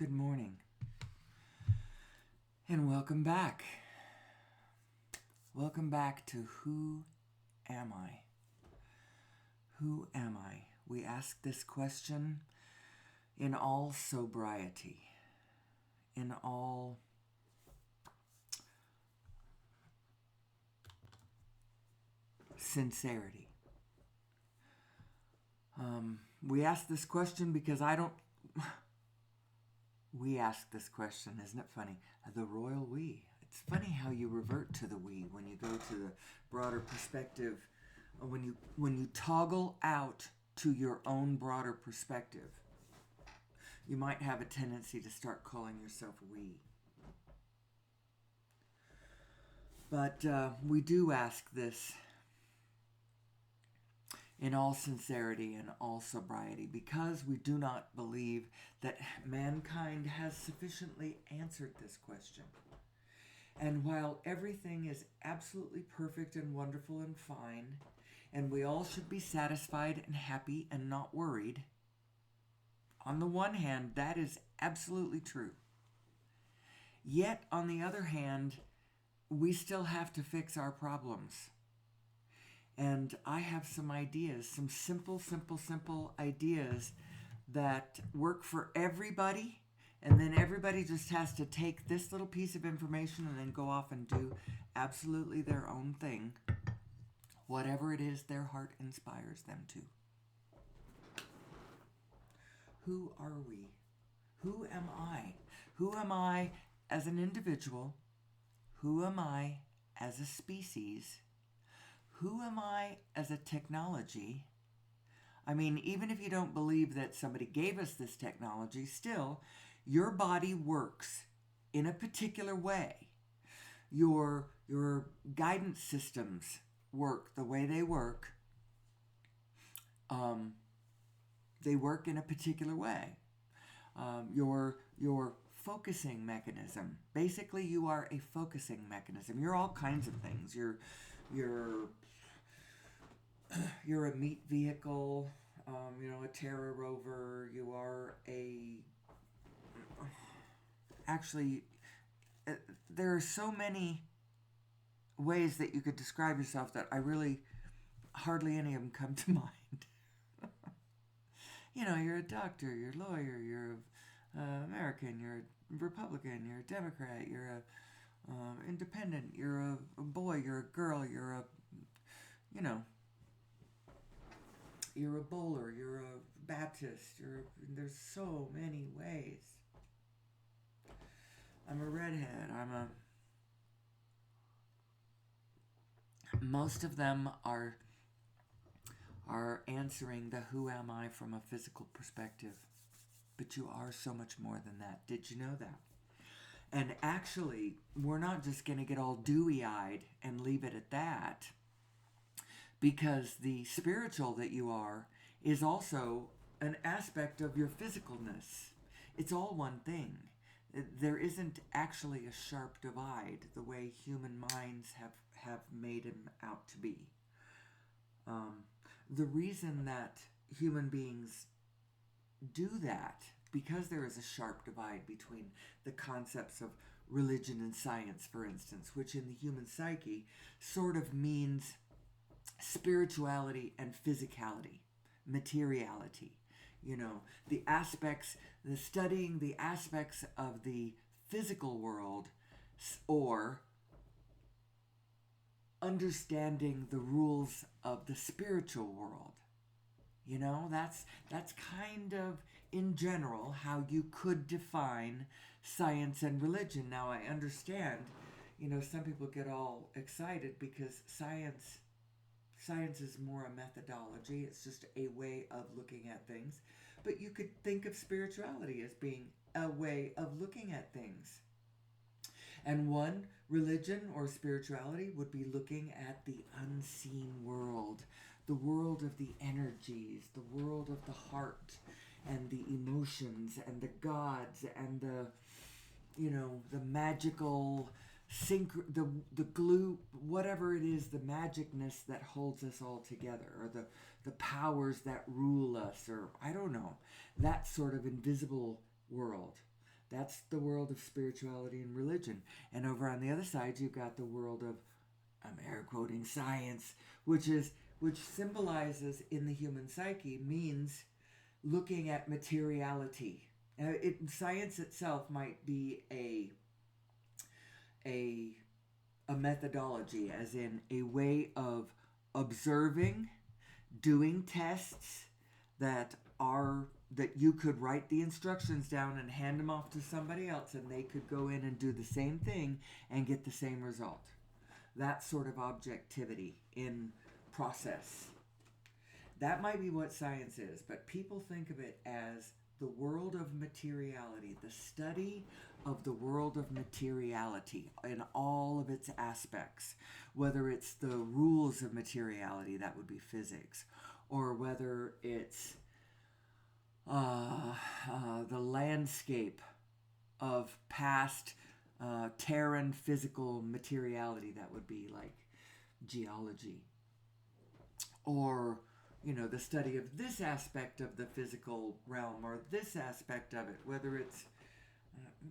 Good morning. And welcome back. Welcome back to Who Am I? Who am I? We ask this question in all sobriety, in all sincerity. We ask this question because we ask this question, isn't it funny? The royal we. It's funny how you revert to the we when you go to the broader perspective, when you toggle out to your own broader perspective. You might have a tendency to start calling yourself we. But we do ask this in all sincerity and all sobriety, because we do not believe that mankind has sufficiently answered this question. And while everything is absolutely perfect and wonderful and fine, and we all should be satisfied and happy and not worried, on the one hand, that is absolutely true. Yet, on the other hand, we still have to fix our problems. And I have some ideas, some simple ideas that work for everybody. And then everybody just has to take this little piece of information and then go off and do absolutely their own thing, whatever it is their heart inspires them to. Who are we? Who am I? Who am I as an individual? Who am I as a species? Who am I as a technology? I mean, even if you don't believe that somebody gave us this technology, still, your body works in a particular way. Your guidance systems work the way they work. They work in a particular way. Your focusing mechanism. Basically, you are a focusing mechanism. You're all kinds of things. You're a meat vehicle, a Terra rover. You are actually, there are so many ways that you could describe yourself that I really, hardly any of them come to mind. You're a doctor, you're a lawyer, you're an American, you're a Republican, you're a Democrat, you're a independent, you're a boy, you're a girl, you're a bowler, you're a Baptist, there's so many ways. I'm a redhead, most of them are answering the who am I from a physical perspective. But you are so much more than that. Did you know that? And actually, we're not just going to get all dewy-eyed and leave it at that, because the spiritual that you are is also an aspect of your physicalness. It's all one thing. There isn't actually a sharp divide the way human minds have made him out to be. The reason that human beings do that, because there is a sharp divide between the concepts of religion and science, for instance, which in the human psyche sort of means spirituality and physicality, materiality. Studying the aspects of the physical world, or understanding the rules of the spiritual world. That's kind of, in general, how you could define science and religion. Now, I understand, some people get all excited because science is more a methodology. It's just a way of looking at things. But you could think of spirituality as being a way of looking at things. And one religion or spirituality would be looking at the unseen world, the world of the energies, the world of the heart and the emotions and the gods and the magical the glue, whatever it is, the magicness that holds us all together, or the powers that rule us, or I don't know, that sort of invisible world. That's the world of spirituality and religion. And over on the other side, you've got the world of, I'm air quoting, science, which symbolizes in the human psyche, means looking at materiality. Science itself might be a a methodology, as in a way of observing, doing tests that are that you could write the instructions down and hand them off to somebody else, and they could go in and do the same thing and get the same result. That sort of objectivity in process. That might be what science is, but people think of it as the world of materiality, the study of the world of materiality in all of its aspects, whether it's the rules of materiality, that would be physics, or whether it's the landscape of past terran physical materiality, that would be like geology, or the study of this aspect of the physical realm or this aspect of it, whether it's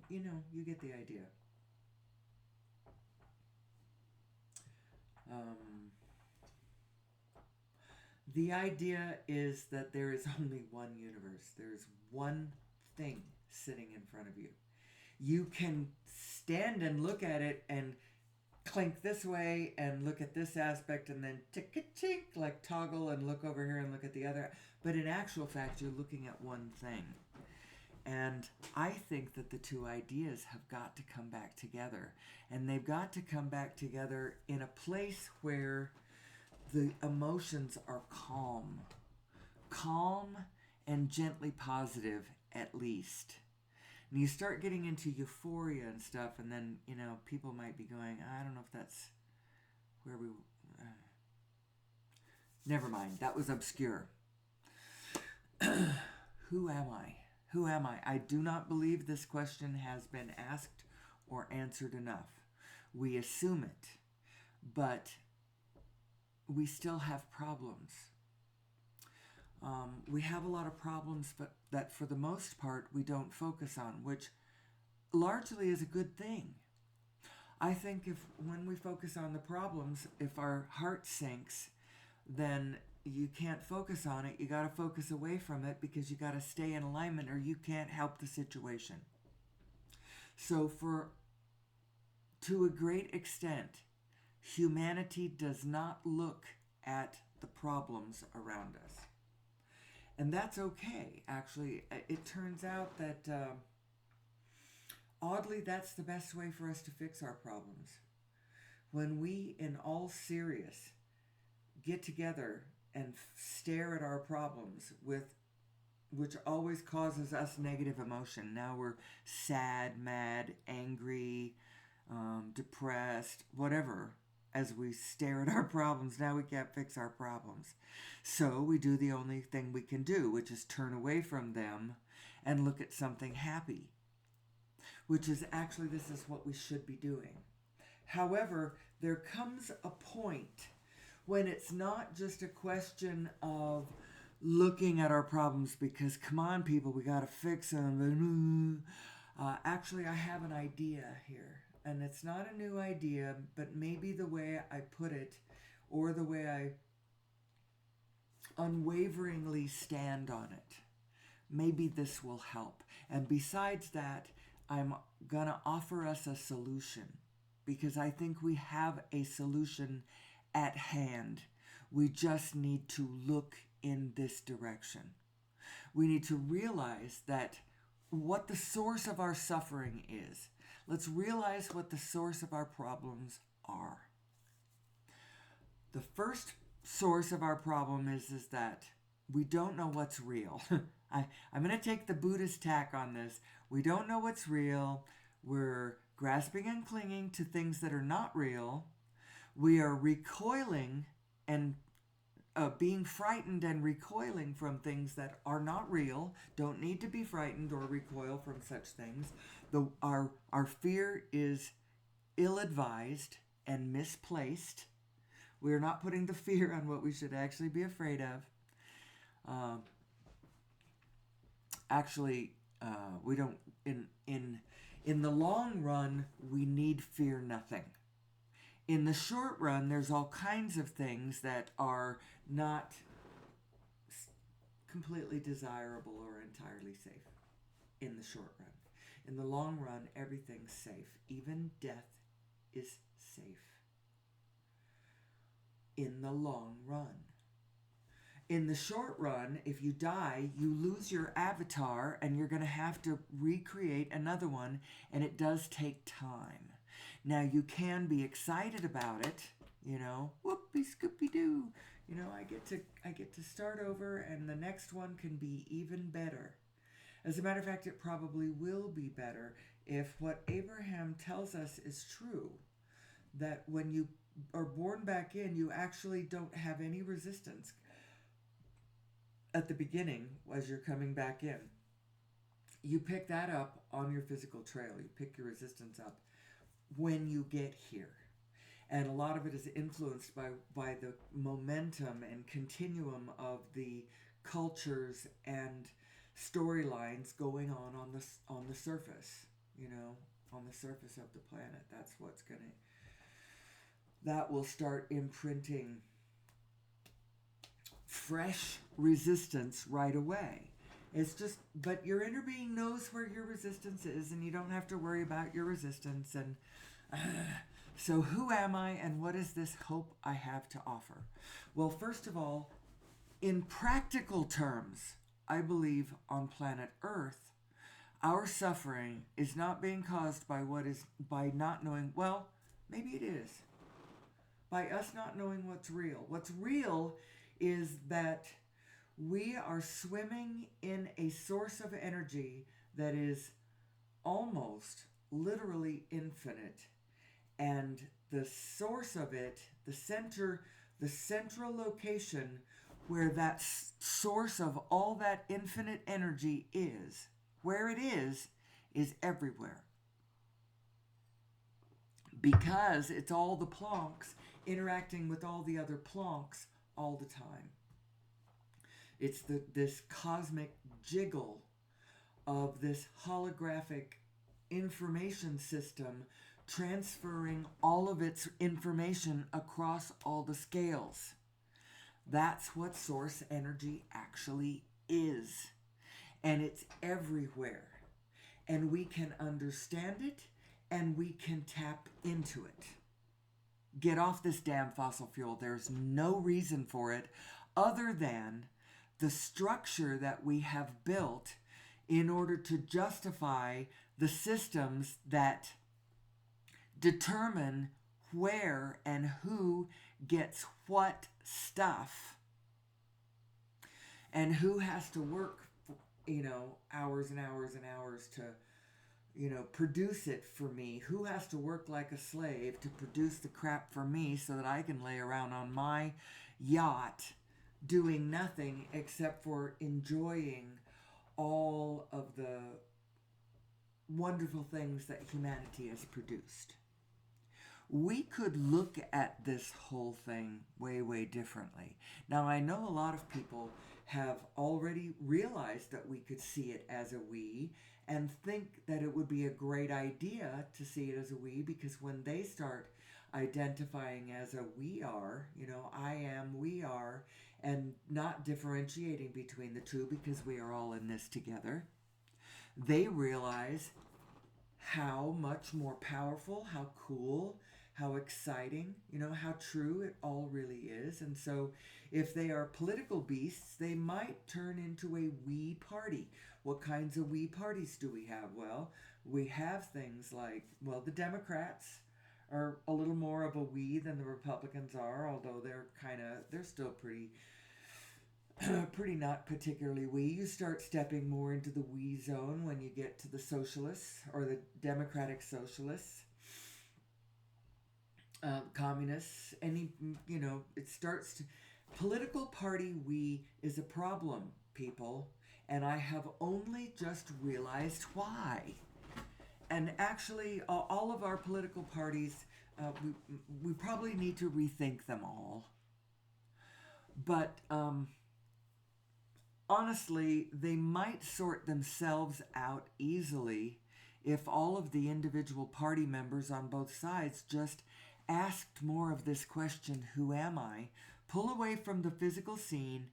you get the idea. The idea is that there is only one universe. There's one thing sitting in front of you. You can stand and look at it and clink this way and look at this aspect and then tick-a-tink, like toggle and look over here and look at the other. But in actual fact, you're looking at one thing. And I think that the two ideas have got to come back together. And they've got to come back together in a place where the emotions are calm. Calm and gently positive, at least. And you start getting into euphoria and stuff, and then, people might be going, I don't know if that's where we... Never mind, that was obscure. Who am I? Who am I? I do not believe this question has been asked or answered enough. We assume it, but we still have problems. We have a lot of problems, but that for the most part we don't focus on, which largely is a good thing. I think when we focus on the problems, if our heart sinks, then you can't focus on it. You got to focus away from it, because you got to stay in alignment or you can't help the situation. So to a great extent, humanity does not look at the problems around us. And that's okay, actually. It turns out that, oddly, that's the best way for us to fix our problems. When we, in all serious, get together and stare at our problems, which always causes us negative emotion. Now we're sad, mad, angry, depressed, whatever. As we stare at our problems, now we can't fix our problems. So we do the only thing we can do, which is turn away from them and look at something happy. Which is actually, this is what we should be doing. However, there comes a point when it's not just a question of looking at our problems because, come on people, we got to fix them. Actually, I have an idea here. And it's not a new idea, but maybe the way I put it, or the way I unwaveringly stand on it, maybe this will help. And besides that, I'm going to offer us a solution, because I think we have a solution at hand. We just need to look in this direction. We need to realize that what the source of our suffering is. Let's realize what the source of our problems are. The first source of our problem is that we don't know what's real. I'm going to take the Buddhist tack on this. We don't know what's real. We're grasping and clinging to things that are not real. We are recoiling and being frightened and recoiling from things that are not real. Don't need to be frightened or recoil from such things. Our fear is ill-advised and misplaced. We are not putting the fear on what we should actually be afraid of. We don't, in In the long run, we need fear nothing. In the short run, there's all kinds of things that are not completely desirable or entirely safe in the short run. In the long run, everything's safe. Even death is safe. In the long run. In the short run, if you die, you lose your avatar and you're going to have to recreate another one, and it does take time. Now, you can be excited about it, whoopee scoopy doo. I get to start over, and the next one can be even better. As a matter of fact, it probably will be better if what Abraham tells us is true, that when you are born back in, you actually don't have any resistance at the beginning as you're coming back in. You pick that up on your physical trail. You pick your resistance up when you get here. And a lot of it is influenced by the momentum and continuum of the cultures and storylines going on the surface, on the surface of the planet. That will start imprinting fresh resistance right away. But your inner being knows where your resistance is, and you don't have to worry about your resistance. And so who am I, and what is this hope I have to offer? Well, first of all, in practical terms, I believe on planet Earth, our suffering is not being caused by not knowing, well, maybe it is, by us not knowing what's real. What's real is that we are swimming in a source of energy that is almost literally infinite. And the source of it, the central location where that source of all that infinite energy is, where it is everywhere. Because it's all the plonks interacting with all the other plonks all the time. It's this cosmic jiggle of this holographic information system transferring all of its information across all the scales. That's what source energy actually is. And it's everywhere. And we can understand it, and we can tap into it. Get off this damn fossil fuel. There's no reason for it other than the structure that we have built in order to justify the systems that determine where and who gets what stuff and who has to work, hours and hours and hours to, produce it for me. Who has to work like a slave to produce the crap for me so that I can lay around on my yacht doing nothing except for enjoying all of the wonderful things that humanity has produced. We could look at this whole thing way, way differently. Now, I know a lot of people have already realized that we could see it as a we and think that it would be a great idea to see it as a we, because when they start identifying as a we are, I am, we are, and not differentiating between the two because we are all in this together, they realize how much more powerful, how cool, how exciting, how true it all really is. And so if they are political beasts, they might turn into a we party. What kinds of we parties do we have? Well, we have things like, the Democrats are a little more of a we than the Republicans are, although they're still pretty not particularly we. You start stepping more into the we zone when you get to the socialists or the democratic socialists, communists, it starts to, political party we is a problem, people, and I have only just realized why. And actually, all of our political parties, we probably need to rethink them all. But honestly, they might sort themselves out easily if all of the individual party members on both sides just asked more of this question, who am I? Pull away from the physical scene,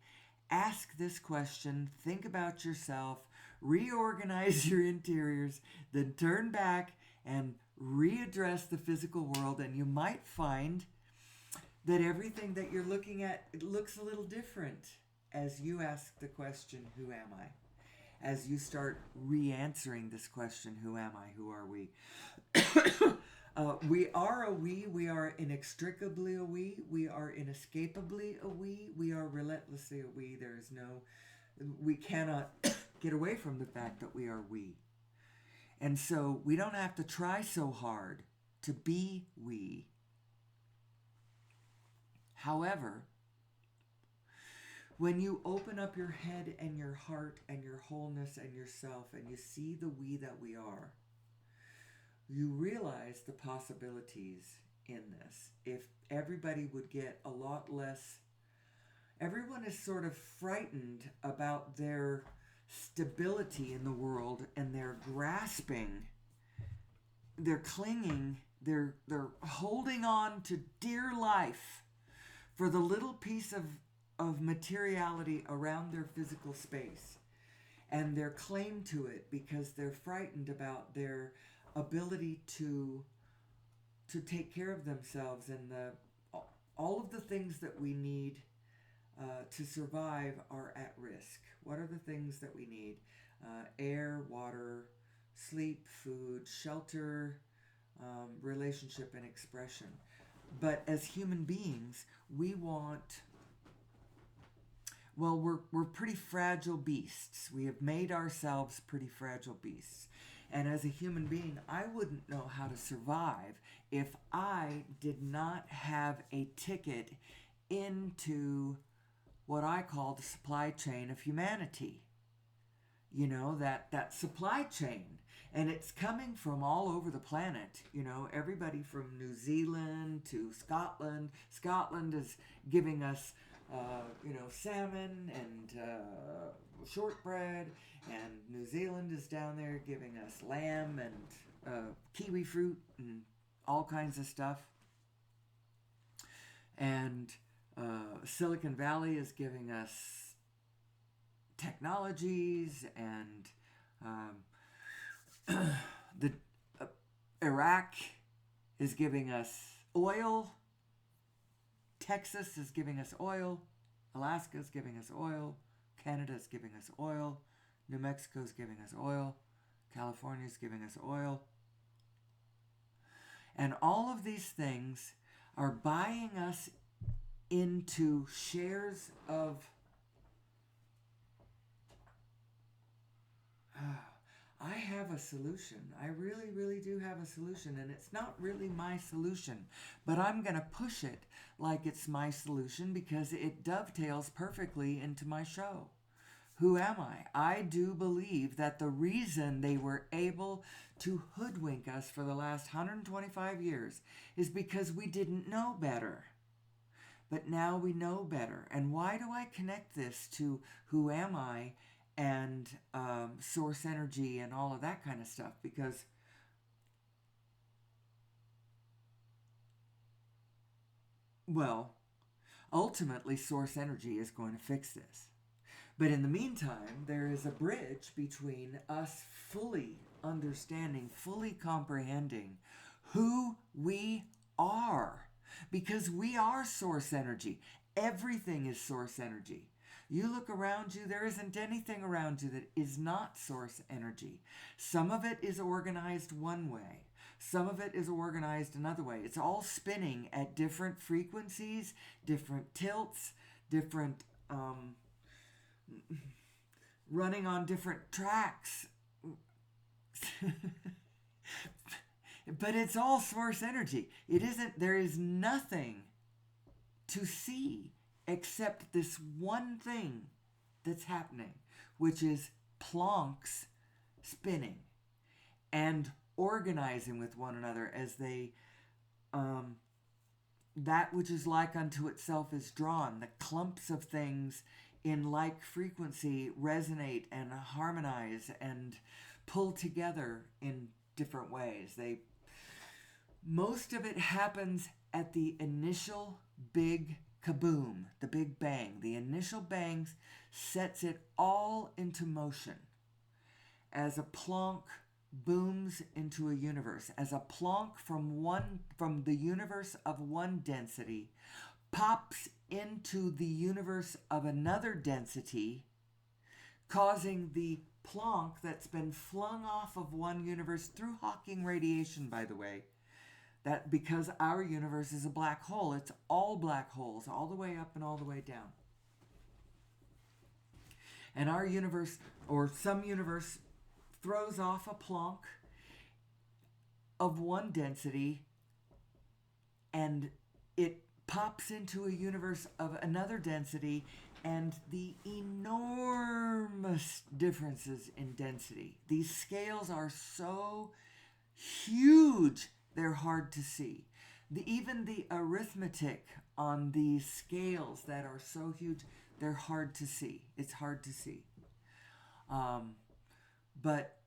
ask this question, think about yourself, reorganize your interiors, then turn back and readdress the physical world, and you might find that everything that you're looking at, it looks a little different as you ask the question, who am I? As you start re-answering this question, who am I? Who are we? We are a we are inextricably a we are inescapably a we are relentlessly a we. There is no, we cannot get away from the fact that we are we. And so we don't have to try so hard to be we. However, when you open up your head and your heart and your wholeness and yourself and you see the we that we are, you realize the possibilities in this. If everybody would get a lot less, everyone is sort of frightened about their stability in the world, and they're grasping, they're clinging, they're holding on to dear life for the little piece of materiality around their physical space, and their claim to it because they're frightened about their ability to take care of themselves, and all of the things that we need to survive are at risk. What are the things that we need? Air, water, sleep, food, shelter, relationship, and expression. But as human beings, we want, well, we're pretty fragile beasts. We have made ourselves pretty fragile beasts. And as a human being, I wouldn't know how to survive if I did not have a ticket into what I call the supply chain of humanity. You know, that supply chain. And it's coming from all over the planet. You know, everybody from New Zealand to Scotland. Scotland is giving us, salmon and shortbread. And New Zealand is down there giving us lamb and kiwi fruit and all kinds of stuff. And Silicon Valley is giving us technologies, and Iraq is giving us oil. Texas is giving us oil. Alaska is giving us oil. Canada is giving us oil. New Mexico is giving us oil. California is giving us oil. And all of these things are buying us into shares of I have a solution. I really, really do have a solution, and it's not really my solution, but I'm going to push it like it's my solution because it dovetails perfectly into my show. Who am I? I do believe that the reason they were able to hoodwink us for the last 125 years is because we didn't know better. But now we know better. And why do I connect this to who am I and source energy and all of that kind of stuff? Because, well, ultimately source energy is going to fix this. But in the meantime, there is a bridge between us fully understanding, fully comprehending who we are. Because we are source energy. Everything is source energy. You look around you, there isn't anything around you that is not source energy. Some of it is organized one way. Some of it is organized another way. It's all spinning at different frequencies, different tilts, different running on different tracks. But it's all source energy. It isn't, there is nothing to see except this one thing that's happening, which is plonks spinning and organizing with one another as they, that which is like unto itself is drawn. The clumps of things in like frequency resonate and harmonize and pull together in different ways. Most of it happens at the initial big kaboom, the big bang. The initial bang sets it all into motion as a plonk booms into a universe, as a plonk from the universe of one density pops into the universe of another density, causing the plonk that's been flung off of one universe through Hawking radiation, by the way. That because our universe is a black hole, it's all black holes, all the way up and all the way down. And our universe, or some universe, throws off a plonk of one density, and it pops into a universe of another density, and the enormous differences in density. These scales are so huge, they're hard to see. Even the arithmetic on these scales that are so huge, they're hard to see. It's hard to see. But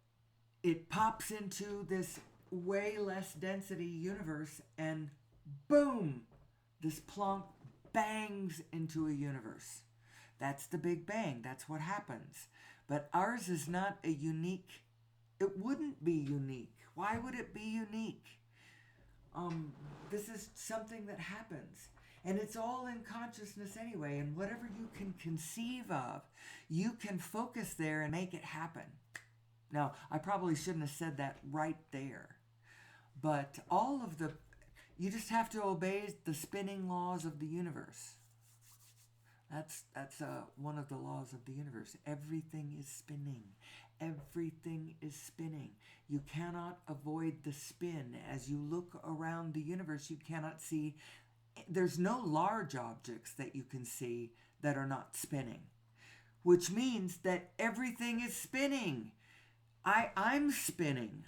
it pops into this way less density universe, and boom, this plonk bangs into a universe. That's the Big Bang. That's what happens. But ours is not a unique. It wouldn't be unique. Why would it be unique? This is something that happens. And it's all in consciousness anyway. And whatever you can conceive of, you can focus there and make it happen. Now, I probably shouldn't have said that right there. But you just have to obey the spinning laws of the universe. That's one of the laws of the universe. Everything is spinning. Everything is spinning. You cannot avoid the spin. As you look around the universe, you cannot see. There's no large objects that you can see that are not spinning, which means that everything is spinning. I'm spinning.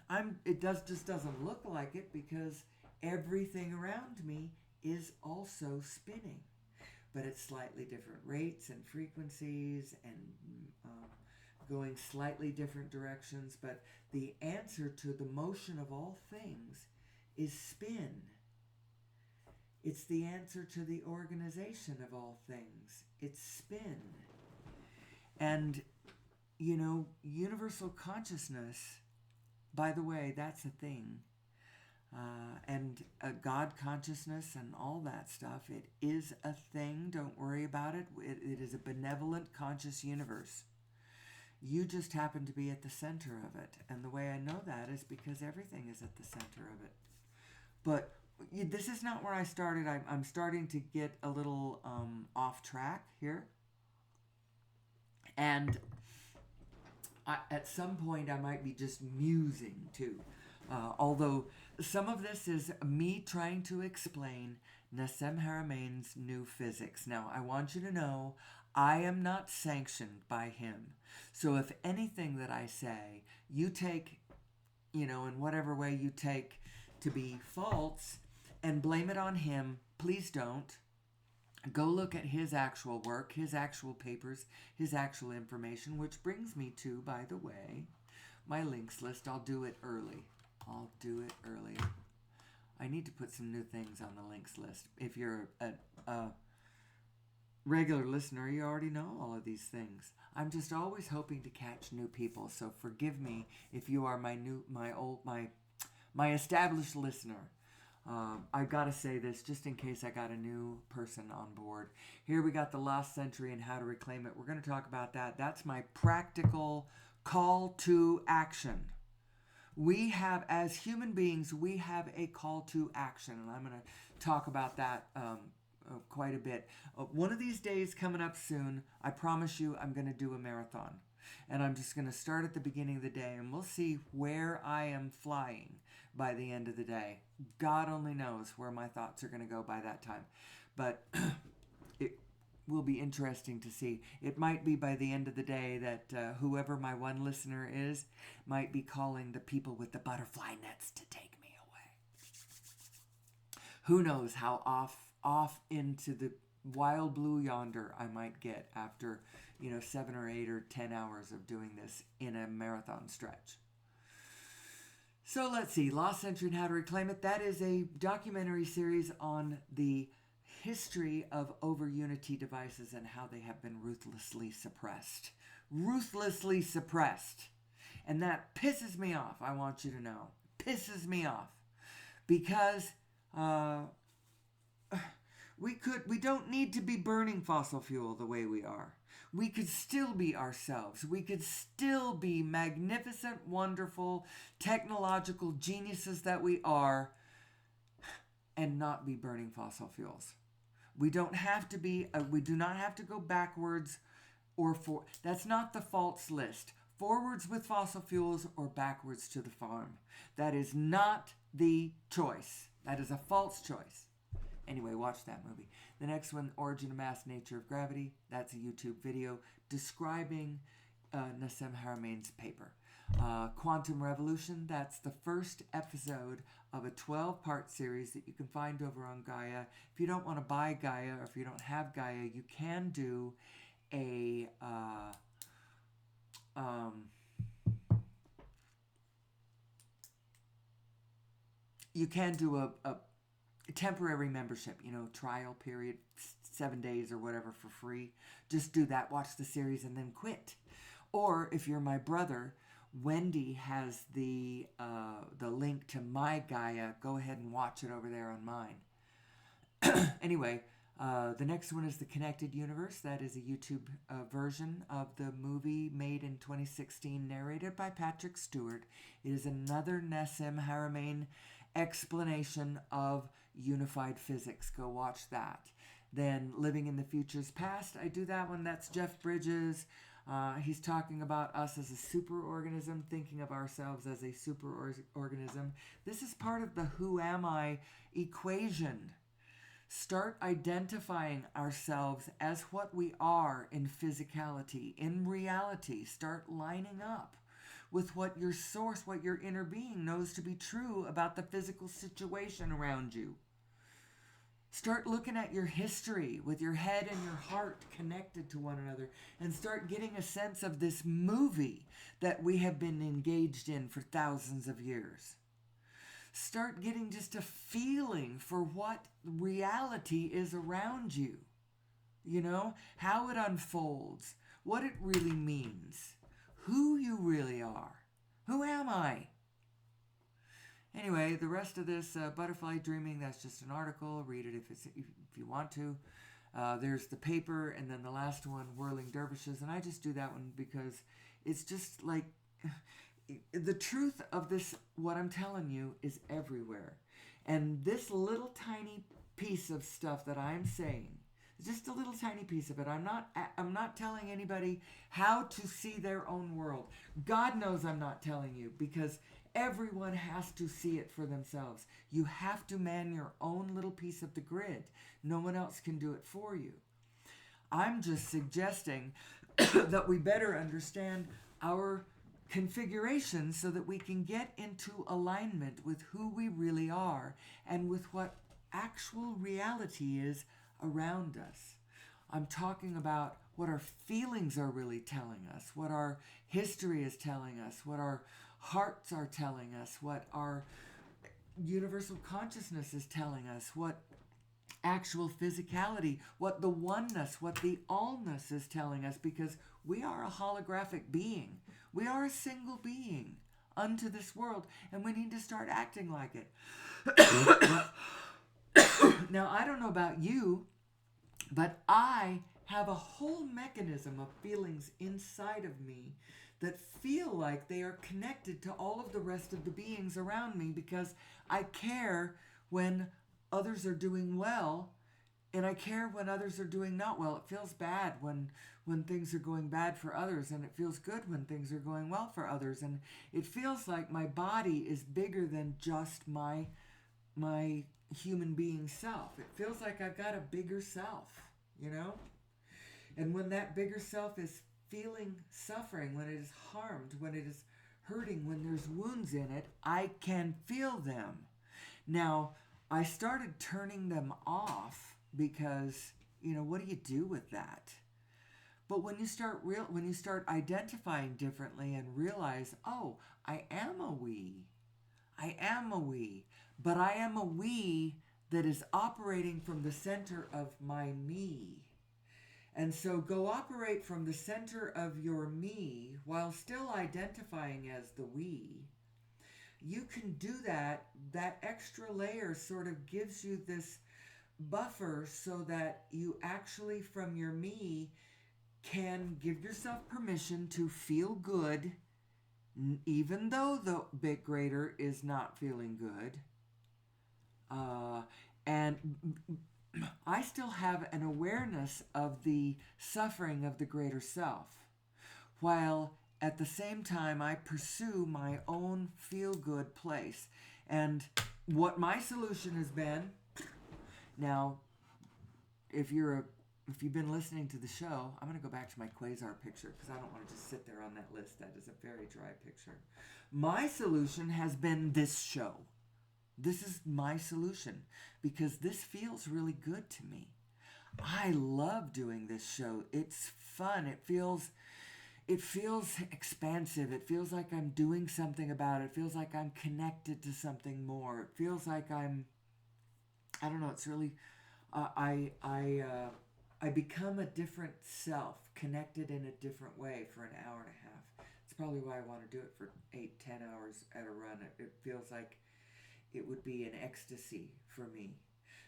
Just doesn't look like it because everything around me is also spinning, but at slightly different rates and frequencies and going slightly different directions. But the answer to the motion of all things is spin. It's the answer to the organization of all things. It's spin. And, universal consciousness, by the way, that's a thing. And God consciousness and all that stuff, it is a thing. Don't worry about it. It is a benevolent, conscious universe. You just happen to be at the center of it. And the way I know that is because everything is at the center of it. But this is not where I started. I'm starting to get a little off track here. And at some point I might be just musing too. Although some of this is me trying to explain Nassim Haramein's new physics. Now, I want you to know I am not sanctioned by him. So if anything that I say, you take, in whatever way you take to be false and blame it on him, please don't. Go look at his actual work, his actual papers, his actual information, which brings me to, by the way, my links list. I'll do it early. I need to put some new things on the links list. If you're a regular listener, you already know all of these things. I'm just always hoping to catch new people, so forgive me if you are my established listener. I gotta say this just in case I got a new person on board. Here we got the lost century and how to reclaim it. We're going to talk about that. That's my practical call to action. We have, as human beings, we have a call to action, and I'm going to talk about that quite a bit. One of these days coming up soon, I promise you I'm going to do a marathon. And I'm just going to start at the beginning of the day, and we'll see where I am flying by the end of the day. God only knows where my thoughts are going to go by that time. But it will be interesting to see. It might be by the end of the day that whoever my one listener is might be calling the people with the butterfly nets to take me away. Who knows how off into the wild blue yonder I might get after 7 or 8 or 10 hours of doing this in a marathon stretch. So let's see, Lost Century and How to Reclaim It. That is a documentary series on the history of over-unity devices and how they have been ruthlessly suppressed. Ruthlessly suppressed. And that pisses me off, I want you to know. Pisses me off. Because we don't need to be burning fossil fuel the way we are. We could still be ourselves. We could still be magnificent, wonderful, technological geniuses that we are and not be burning fossil fuels. We don't have to be, we do not have to go backwards or for. That's not the false list. Forwards with fossil fuels or backwards to the farm. That is not the choice. That is a false choice. Anyway, watch that movie. The next one, Origin of Mass, Nature of Gravity. That's a YouTube video describing Nassim Haramein's paper. Quantum Revolution. That's the first episode of a 12-part series that you can find over on Gaia. If you don't want to buy Gaia or if you don't have Gaia, you can do a temporary membership, trial period, 7 days or whatever for free. Just do that, watch the series, and then quit. Or if you're my brother, Wendy has the link to my Gaia. Go ahead and watch it over there on mine. Anyway, the next one is The Connected Universe. That is a YouTube version of the movie made in 2016, narrated by Patrick Stewart. It is another Nassim Haramein explanation of unified physics. Go watch that. Then Living in the Future's Past. I do that one. That's Jeff Bridges. He's talking about us as a superorganism, thinking of ourselves as a superorganism. This is part of the who am I equation. Start identifying ourselves as what we are in physicality, in reality. Start lining up with what your source, what your inner being knows to be true about the physical situation around you. Start looking at your history with your head and your heart connected to one another and start getting a sense of this movie that we have been engaged in for thousands of years. Start getting just a feeling for what reality is around you. How it unfolds, what it really means, who you really are. Who am I? Anyway, the rest of this Butterfly Dreaming, that's just an article. Read it if you want to. There's the paper, and then the last one, Whirling Dervishes. And I just do that one because it's just like the truth of this, what I'm telling you, is everywhere. And this little tiny piece of stuff that I'm saying, just a little tiny piece of it. I'm not telling anybody how to see their own world. God knows I'm not telling you, because everyone has to see it for themselves. You have to man your own little piece of the grid. No one else can do it for you. I'm just suggesting that we better understand our configuration so that we can get into alignment with who we really are and with what actual reality is around us. I'm talking about what our feelings are really telling us, what our history is telling us, what our hearts are telling us, what our universal consciousness is telling us, what actual physicality, what the oneness, what the allness is telling us, because we are a holographic being. We are a single being unto this world, and we need to start acting like it. Now, I don't know about you, but I have a whole mechanism of feelings inside of me that feel like they are connected to all of the rest of the beings around me, because I care when others are doing well, and I care when others are doing not well. It feels bad when things are going bad for others, and it feels good when things are going well for others. And it feels like my body is bigger than just my human being self. It feels like I've got a bigger self, And when that bigger self is feeling suffering, when it is harmed, when it is hurting, when there's wounds in it, I can feel them. Now, I started turning them off because, what do you do with that? But when you start identifying differently and realize, oh, I am a we. am a we, but I am a we that is operating from the center of my me. And so go operate from the center of your me while still identifying as the we. You can do that. That extra layer sort of gives you this buffer so that you actually, from your me, can give yourself permission to feel good, even though the big greater is not feeling good. And I still have an awareness of the suffering of the greater self, while at the same time I pursue my own feel-good place. And what my solution has been, now, if you've been listening to the show, I'm going to go back to my quasar picture because I don't want to just sit there on that list. That is a very dry picture. My solution has been this show. This is my solution because this feels really good to me. I love doing this show. It's fun. It feels expansive. It feels like I'm doing something about it. It feels like I'm connected to something more. It feels like I don't know, it's really I become a different self, connected in a different way for an hour and a half. It's probably why I want to do it for 8-10 hours at a run. It feels like it would be an ecstasy for me.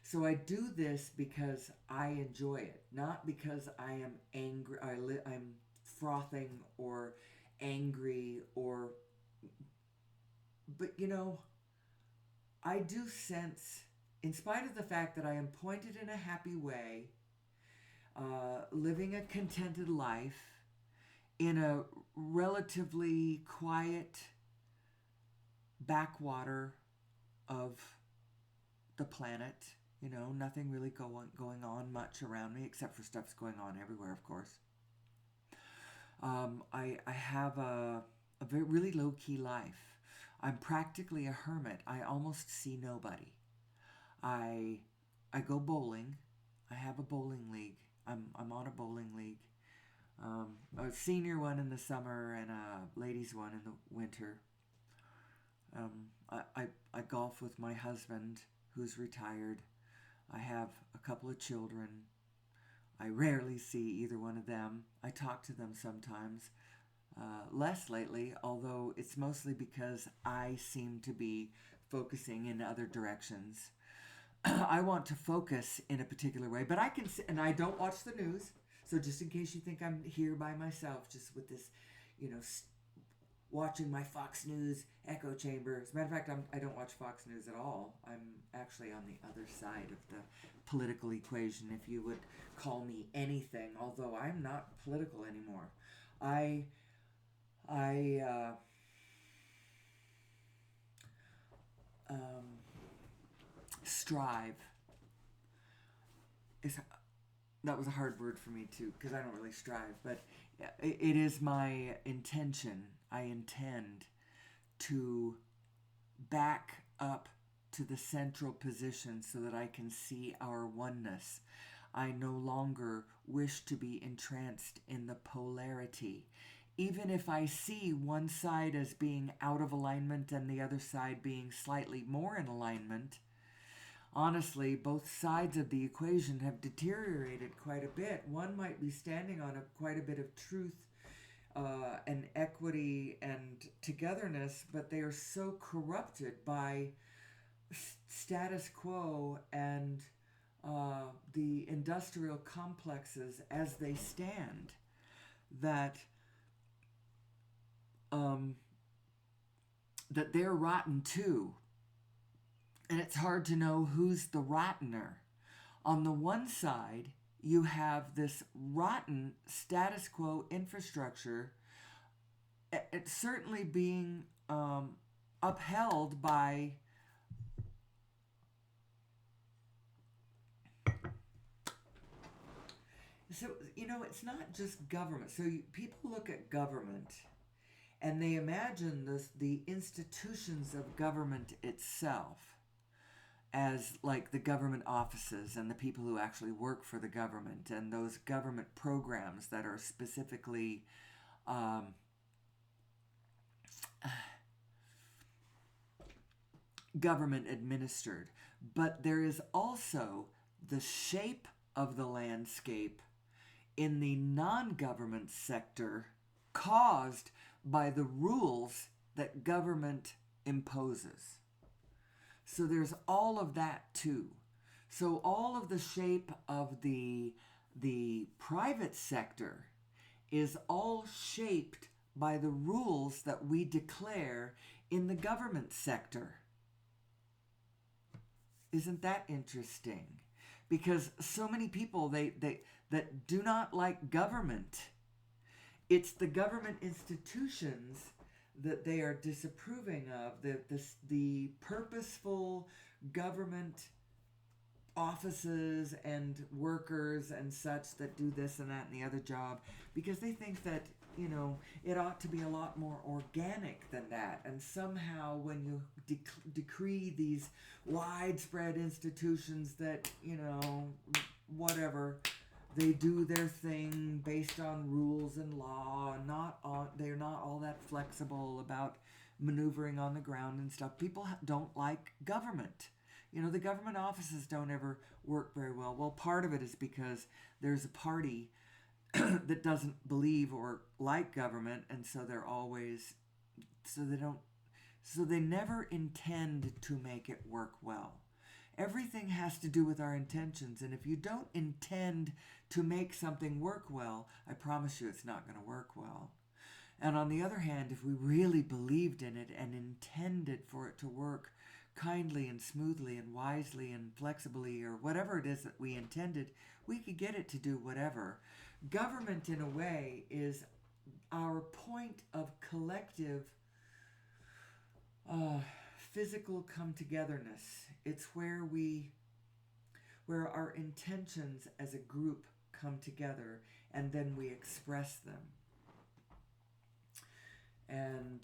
So I do this because I enjoy it, not because I am angry. I'm frothing or angry but I do sense, in spite of the fact that I am pointed in a happy way, living a contented life in a relatively quiet backwater of the planet, nothing really going on much around me except for stuff's going on everywhere, of course. I have a very really low-key life. I'm practically a hermit. I almost see nobody. I go bowling. I have a bowling league. I'm on a bowling league. A senior one in the summer and a ladies one in the winter. I golf with my husband, who's retired. I have a couple of children. I rarely see either one of them. I talk to them sometimes. Less lately, although it's mostly because I seem to be focusing in other directions. I want to focus in a particular way, but I can, and I don't watch the news. So just in case you think I'm here by myself, just with this, watching my Fox News echo chamber. As a matter of fact, I don't watch Fox News at all. I'm actually on the other side of the political equation, if you would call me anything, although I'm not political anymore. I strive. That was a hard word for me too, because I don't really strive, but it is my intention. I intend to back up to the central position so that I can see our oneness. I no longer wish to be entranced in the polarity. Even if I see one side as being out of alignment and the other side being slightly more in alignment, honestly, both sides of the equation have deteriorated quite a bit. One might be standing on quite a bit of truth and equity and togetherness, but they are so corrupted by status quo and the industrial complexes as they stand that that they're rotten too. And it's hard to know who's the rottener. On the one side, you have this rotten status quo infrastructure. It's certainly being upheld by it's not just government. So people look at government and they imagine the institutions of government itself as like the government offices and the people who actually work for the government and those government programs that are specifically government administered, but there is also the shape of the landscape in the non-government sector caused by the rules that government imposes. So there's all of that too. So all of the shape of the private sector is all shaped by the rules that we declare in the government sector. Isn't that interesting? Because so many people that do not like government, it's the government institutions that they are disapproving of, the purposeful government offices and workers and such that do this and that and the other job, because they think that, it ought to be a lot more organic than that. And somehow when you decree these widespread institutions that, whatever, they do their thing based on rules and law, and they're not all that flexible about maneuvering on the ground and stuff. People don't like government. The government offices don't ever work very well. Well, part of it is because there's a party that doesn't believe or like government, and so they never intend to make it work well. Everything has to do with our intentions, and if you don't intend to make something work well, I promise you it's not going to work well. And on the other hand, if we really believed in it and intended for it to work kindly and smoothly and wisely and flexibly, or whatever it is that we intended, we could get it to do whatever. Government, in a way, is our point of collective physical come-togetherness. It's where our intentions as a group come together, and then we express them. And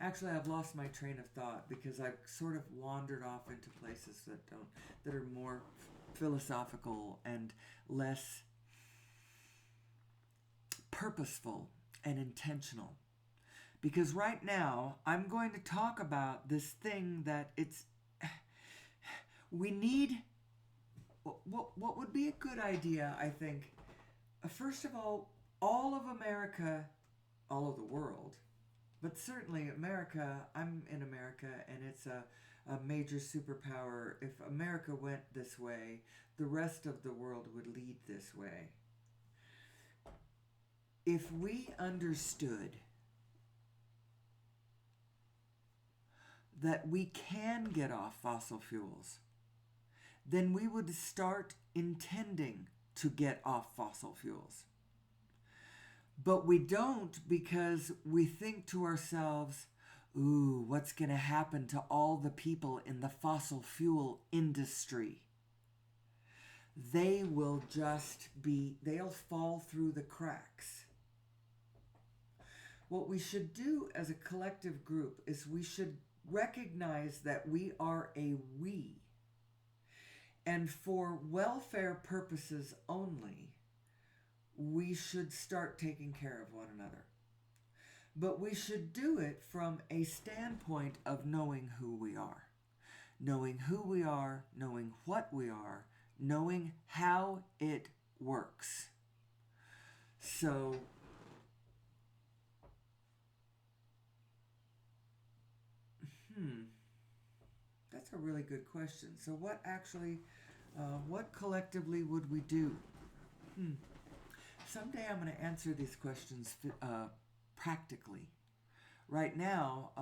actually, I've lost my train of thought because I've sort of wandered off into places that are more philosophical and less purposeful and intentional. Because right now, I'm going to talk about this thing that we need. What would be a good idea, I think, first of all of America, all of the world, but certainly America, I'm in America, and it's a major superpower. If America went this way, the rest of the world would lead this way. If we understood that we can get off fossil fuels, then we would start intending to get off fossil fuels. But we don't, because we think to ourselves, ooh, what's going to happen to all the people in the fossil fuel industry? They'll fall through the cracks. What we should do as a collective group is we should recognize that we are a we. And for welfare purposes only, we should start taking care of one another. But we should do it from a standpoint of knowing who we are. Knowing who we are, knowing what we are, knowing how it works. So, that's a really good question. So what collectively would we do? Someday I'm going to answer these questions practically. Right now,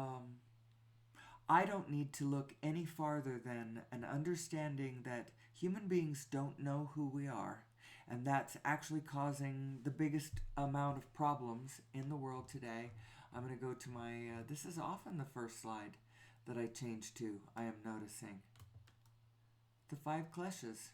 I don't need to look any farther than an understanding that human beings don't know who we are, and that's actually causing the biggest amount of problems in the world today. I'm going to go to my, this is often the first slide that I change to, I am noticing. The 5 kleshas.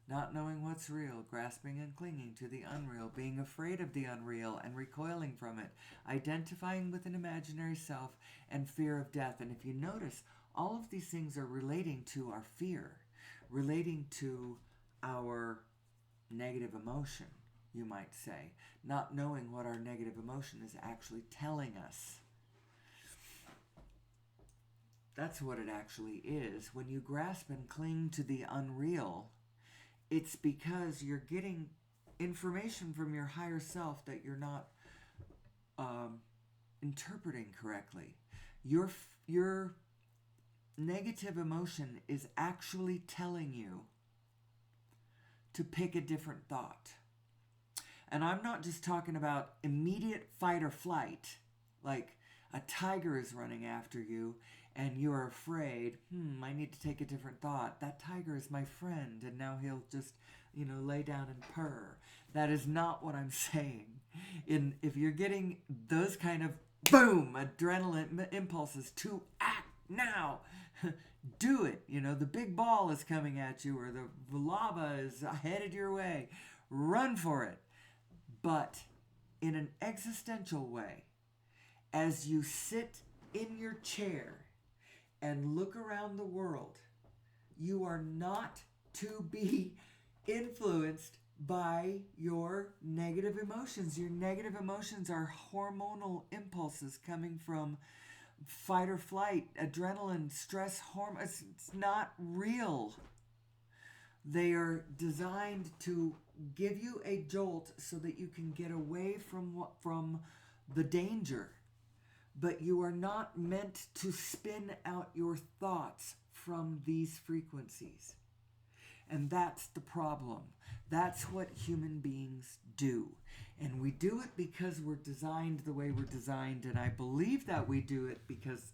Not knowing what's real, grasping and clinging to the unreal, being afraid of the unreal and recoiling from it, identifying with an imaginary self, and fear of death. And if you notice, all of these things are relating to our fear, relating to our negative emotion, you might say, not knowing what our negative emotion is actually telling us. That's what it actually is. When you grasp and cling to the unreal, it's because you're getting information from your higher self that you're not interpreting correctly. Your negative emotion is actually telling you to pick a different thought. And I'm not just talking about immediate fight or flight, like a tiger is running after you and you're afraid, I need to take a different thought. That tiger is my friend and now he'll just, lay down and purr. That is not what I'm saying. If you're getting those kind of boom, adrenaline impulses to act now, do it. The big ball is coming at you or the lava is headed your way. Run for it. But in an existential way, as you sit in your chair and look around the world, you are not to be influenced by your negative emotions. Your negative emotions are hormonal impulses coming from fight or flight, adrenaline, stress, hormones. It's not real. They are designed to give you a jolt so that you can get away from the danger. But you are not meant to spin out your thoughts from these frequencies. And that's the problem. That's what human beings do. And we do it because we're designed the way we're designed. And I believe that we do it because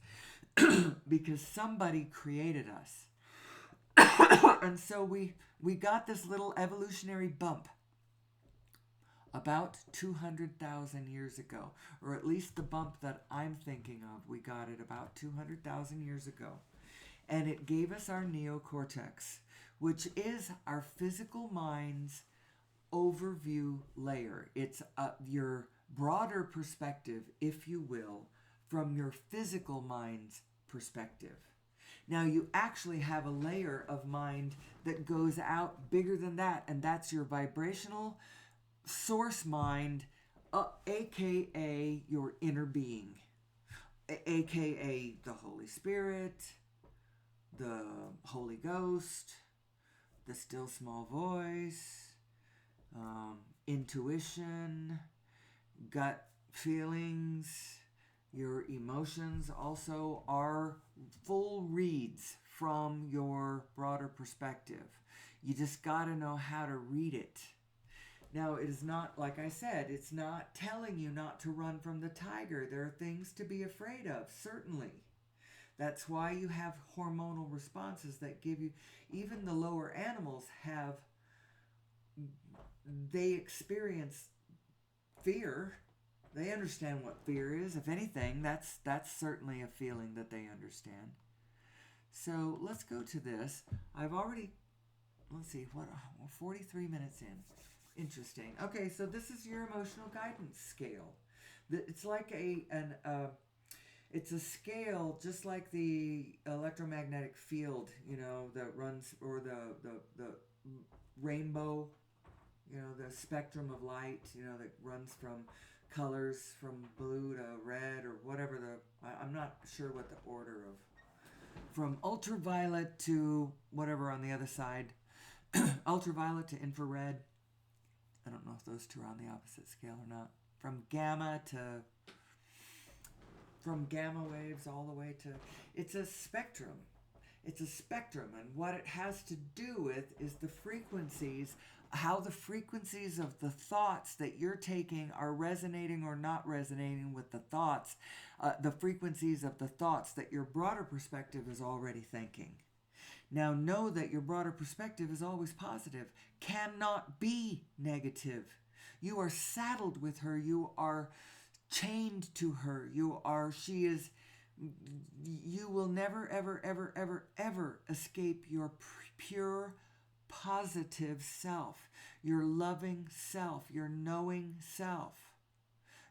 somebody created us. And so we got this little evolutionary bump about 200,000 years ago, or at least the bump that I'm thinking of. We got it about 200,000 years ago. And it gave us our neocortex, which is our physical mind's overview layer. It's your broader perspective, if you will, from your physical mind's perspective. Now, you actually have a layer of mind that goes out bigger than that, and that's your vibrational source mind, aka your inner being, aka the Holy Spirit, the Holy Ghost, the still small voice, intuition, gut feelings. Your emotions also are full reads from your broader perspective. You just got to know how to read it. Now, it is not, like I said, it's not telling you not to run from the tiger. There are things to be afraid of, certainly. That's why you have hormonal responses that give you, even the lower animals they experience fear. They understand what fear is. If anything, that's certainly a feeling that they understand. So let's go to this. I've already, 43 minutes in. Interesting. Okay, so this is your emotional guidance scale. It's like it's a scale just like the electromagnetic field, that runs, or the rainbow, the spectrum of light, that runs from colors from blue to red or whatever I'm not sure what the order of, from ultraviolet to whatever on the other side, ultraviolet to infrared. I don't know if those two are on the opposite scale or not. From gamma waves all the way to, it's a spectrum. It's a spectrum, and what it has to do with is the frequencies, how the frequencies of the thoughts that you're taking are resonating or not resonating with the thoughts, the frequencies of the thoughts that your broader perspective is already thinking. Now, know that your broader perspective is always positive, cannot be negative. You are saddled with her. You are chained to her. You will never, ever, ever, ever, ever escape your pure, positive self, your loving self, your knowing self.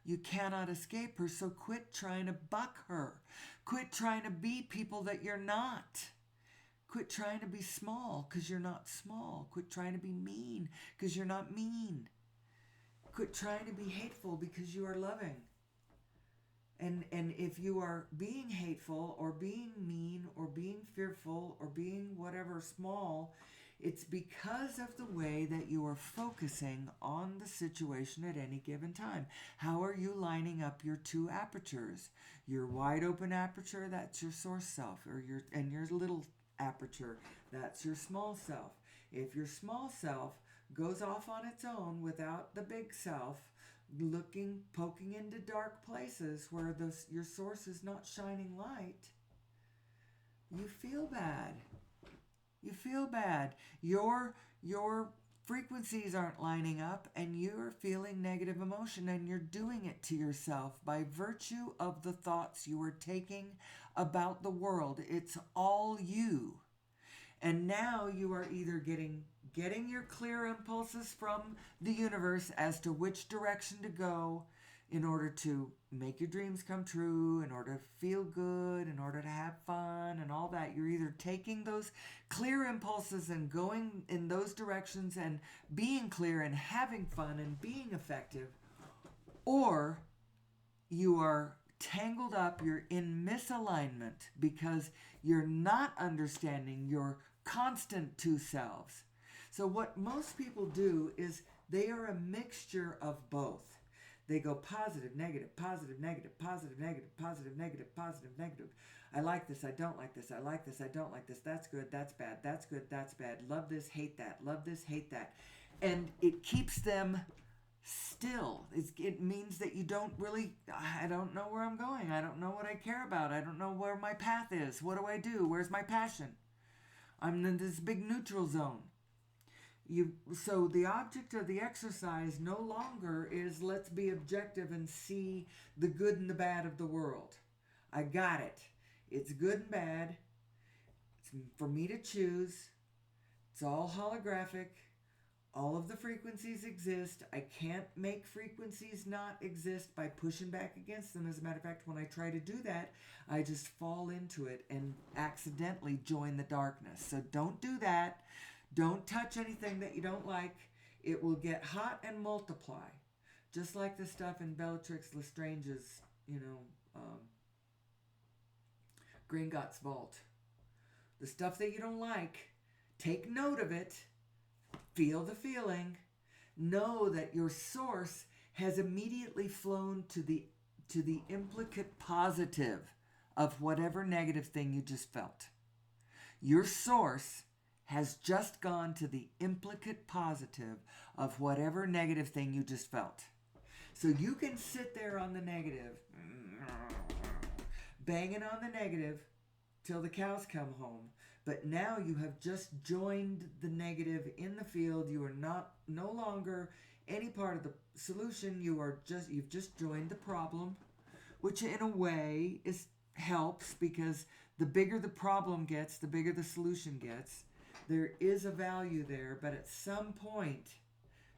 You cannot escape her, so quit trying to buck her. Quit trying to be people that you're not. Quit trying to be small because you're not small. Quit trying to be mean because you're not mean. Quit trying to be hateful because you are loving. And if you are being hateful or being mean or being fearful or being whatever small, it's because of the way that you are focusing on the situation at any given time. How are you lining up your two apertures? Your wide open aperture, that's your source self, or your little aperture, that's your small self. If your small self goes off on its own without the big self, poking into dark places where your source is not shining light, you feel bad. You feel bad. Your frequencies aren't lining up and you're feeling negative emotion, and you're doing it to yourself by virtue of the thoughts you are taking about the world. It's all you. And now you are either getting your clear impulses from the universe as to which direction to go in order to make your dreams come true, in order to feel good, in order to have fun and all that. You're either taking those clear impulses and going in those directions and being clear and having fun and being effective, or you are tangled up, you're in misalignment because you're not understanding your constant two selves. So what most people do is they are a mixture of both. They go positive, negative, positive, negative, positive, negative, positive, negative, positive, negative. I like this, I don't like this, I like this, I don't like this, that's good, that's bad, that's good, that's bad, love this, hate that, love this, hate that. And it keeps them still. It means that you don't really, I don't know where I'm going, I don't know what I care about, I don't know where my path is, what do I do, where's my passion? I'm in this big neutral zone. So the object of the exercise no longer is let's be objective and see the good and the bad of the world. I got it. It's good and bad. It's for me to choose. It's all holographic. All of the frequencies exist. I can't make frequencies not exist by pushing back against them. As a matter of fact, when I try to do that, I just fall into it and accidentally join the darkness. So don't do that. Don't touch anything that you don't like. It will get hot and multiply. Just like the stuff in Bellatrix Lestrange's, Gringotts Vault. The stuff that you don't like, take note of it. Feel the feeling. Know that your source has immediately flown to the implicate positive of whatever negative thing you just felt. Your source has just gone to the implicate positive of whatever negative thing you just felt. So you can sit there on the negative, banging on the negative till the cows come home. But now you have just joined the negative in the field. You are no longer any part of the solution. You've just joined the problem, which in a way helps, because the bigger the problem gets, the bigger the solution gets. There is a value there, but at some point,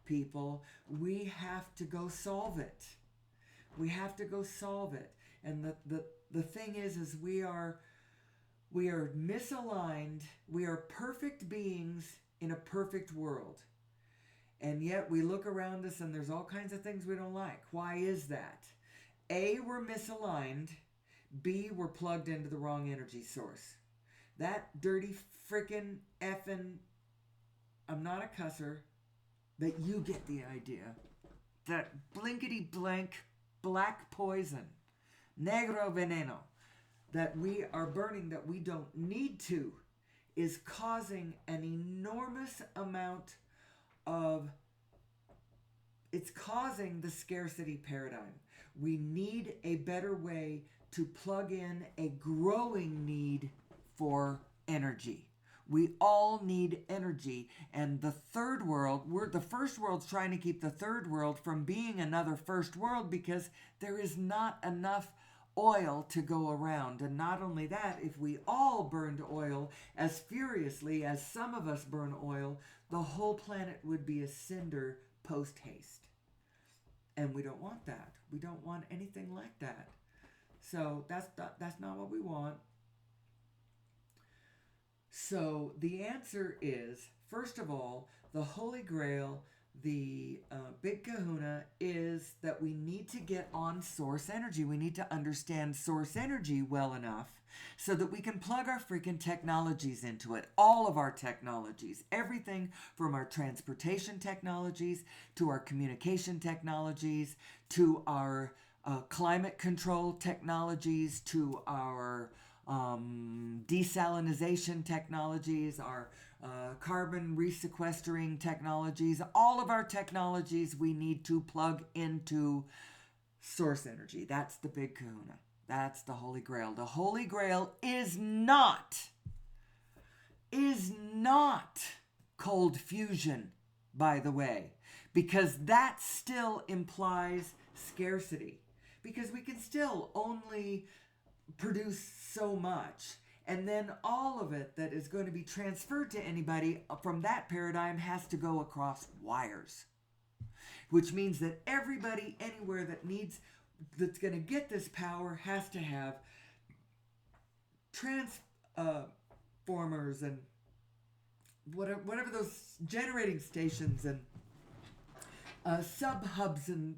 people, we have to go solve it. We have to go solve it. And the thing is we are misaligned. We are perfect beings in a perfect world. And yet we look around us and there's all kinds of things we don't like. Why is that? A, we're misaligned. B, we're plugged into the wrong energy source. That dirty frickin' effing, I'm not a cusser, but you get the idea. That blinkety blank black poison, negro veneno, that we are burning that we don't need to, is causing an enormous amount of, it's causing the scarcity paradigm. We need a better way to plug in a growing need for energy. We all need energy, and the third world, the first world's trying to keep the third world from being another first world because there is not enough oil to go around. And not only that, if we all burned oil as furiously as some of us burn oil, the whole planet would be a cinder post-haste. And we don't want that. We don't want anything like that. So that's not what we want. So the answer is, first of all, the Holy Grail, the big kahuna is that we need to get on source energy. We need to understand source energy well enough so that we can plug our freaking technologies into it. All of our technologies. Everything from our transportation technologies to our communication technologies to our climate control technologies to our desalinization technologies, our carbon resequestering technologies, all of our technologies we need to plug into source energy. That's the big kahuna. That's the Holy Grail. The Holy Grail is not cold fusion, by the way, because that still implies scarcity. Because we can still only produce so much, and then all of it that is going to be transferred to anybody from that paradigm has to go across wires, which means that everybody anywhere that's going to get this power has to have transformers and whatever those generating stations and sub hubs and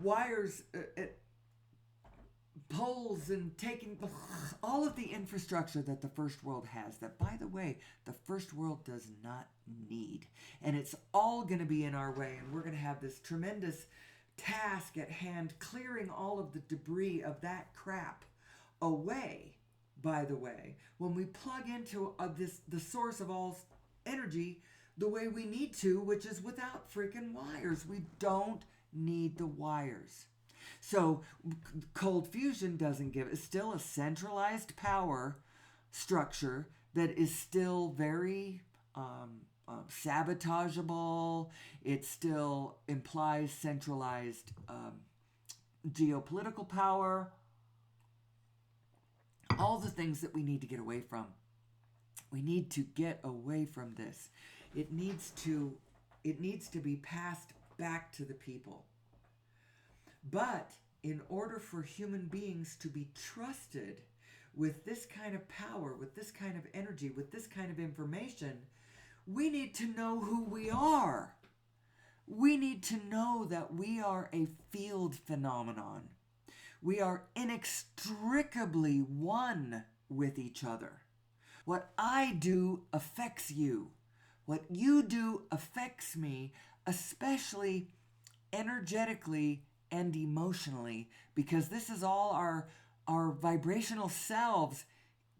wires, poles, and taking all of the infrastructure that the first world has, that, by the way, the first world does not need. And it's all going to be in our way, and we're going to have this tremendous task at hand clearing all of the debris of that crap away, by the way, when we plug into the source of all energy the way we need to, which is without freaking wires. We don't need the wires. So cold fusion doesn't give, it's still a centralized power structure that is still very sabotageable. It still implies centralized geopolitical power. All the things that we need to get away from. We need to get away from this. It needs to be passed back to the people. But in order for human beings to be trusted with this kind of power, with this kind of energy, with this kind of information, we need to know who we are. We need to know that we are a field phenomenon. We are inextricably one with each other. What I do affects you. What you do affects me, especially energetically and emotionally, because this is all our vibrational selves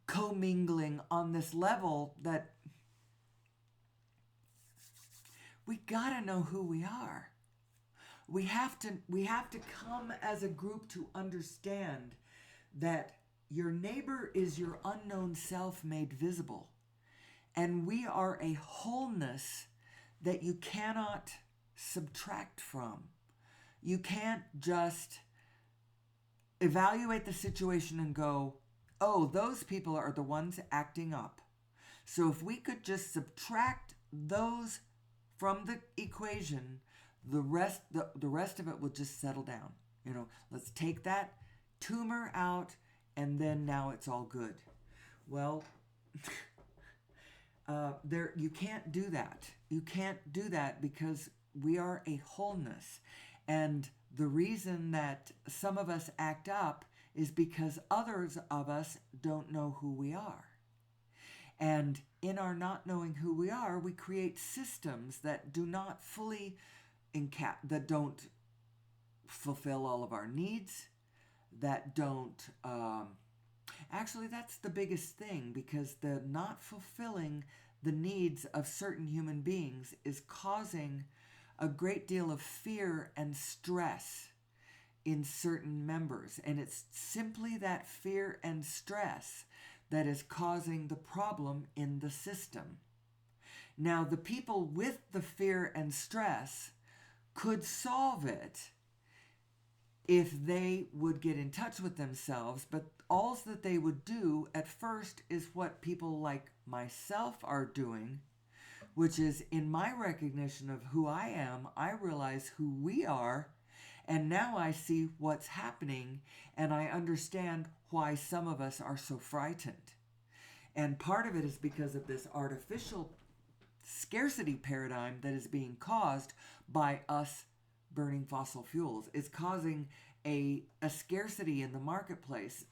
commingling on this level that we gotta know who we are. We have to come as a group to understand that your neighbor is your unknown self made visible. And we are a wholeness that you cannot subtract from. You can't just evaluate the situation and go, oh, those people are the ones acting up. So if we could just subtract those from the equation, the rest of it will just settle down. Let's take that tumor out, and then now it's all good. Well, you can't do that. You can't do that because we are a wholeness. And the reason that some of us act up is because others of us don't know who we are. And in our not knowing who we are, we create systems that do not fully that don't fulfill all of our needs, that don't... Actually, that's the biggest thing, because the not fulfilling the needs of certain human beings is causing a great deal of fear and stress in certain members. And it's simply that fear and stress that is causing the problem in the system. Now, the people with the fear and stress could solve it if they would get in touch with themselves, but all that they would do at first is what people like myself are doing, which is, in my recognition of who I am, I realize who we are, and now I see what's happening, and I understand why some of us are so frightened. And part of it is because of this artificial scarcity paradigm that is being caused by us burning fossil fuels. It's causing a scarcity in the marketplace.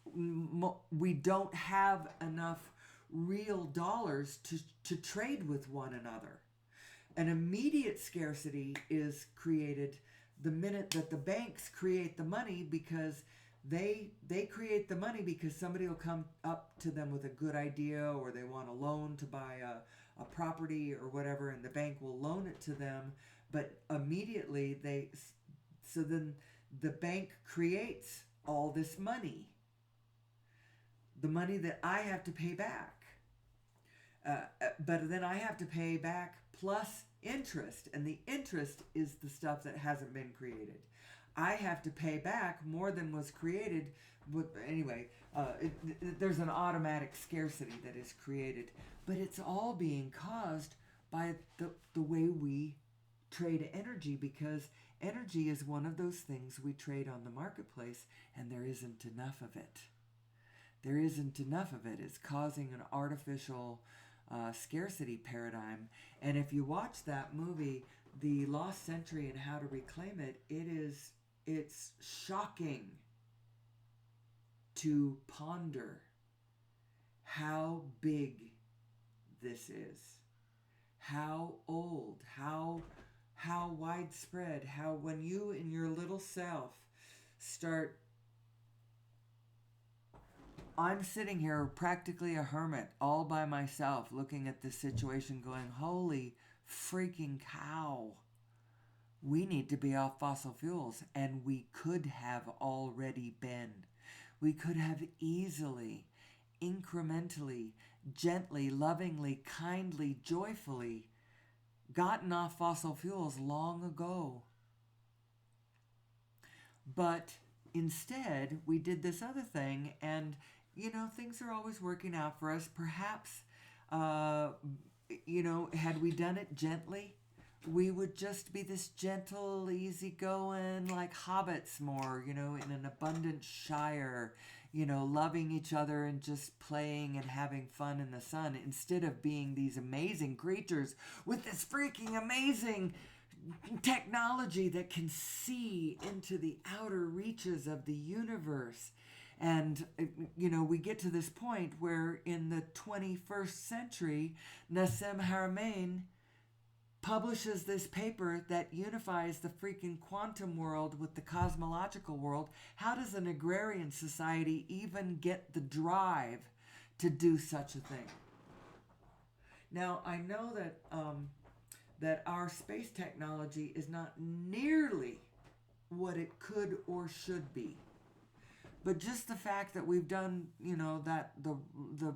We don't have enough real dollars to trade with one another. An immediate scarcity is created the minute that the banks create the money, because they create the money because somebody will come up to them with a good idea, or they want a loan to buy a property or whatever, and the bank will loan it to them. But immediately so then the bank creates all this money, the money that I have to pay back. But then I have to pay back plus interest, and the interest is the stuff that hasn't been created. I have to pay back more than was created. But anyway, there's an automatic scarcity that is created, but it's all being caused by the way we trade energy, because energy is one of those things we trade on the marketplace, and there isn't enough of it. There isn't enough of it. It's causing an artificial scarcity paradigm. And if you watch that movie, The Lost Century and How to Reclaim It, it's shocking to ponder how big this is, how old, how widespread, how when you in your little self start. I'm sitting here practically a hermit all by myself looking at this situation going, holy freaking cow. We need to be off fossil fuels, and we could have already been. We could have easily, incrementally, gently, lovingly, kindly, joyfully gotten off fossil fuels long ago. But instead, we did this other thing, and things are always working out for us. Perhaps, had we done it gently, we would just be this gentle, easygoing, like hobbits more, in an abundant shire, loving each other and just playing and having fun in the sun, instead of being these amazing creatures with this freaking amazing technology that can see into the outer reaches of the universe. And, we get to this point where in the 21st century, Nassim Haramein publishes this paper that unifies the freaking quantum world with the cosmological world. How does an agrarian society even get the drive to do such a thing? Now, I know that our space technology is not nearly what it could or should be. But just the fact that we've done, that the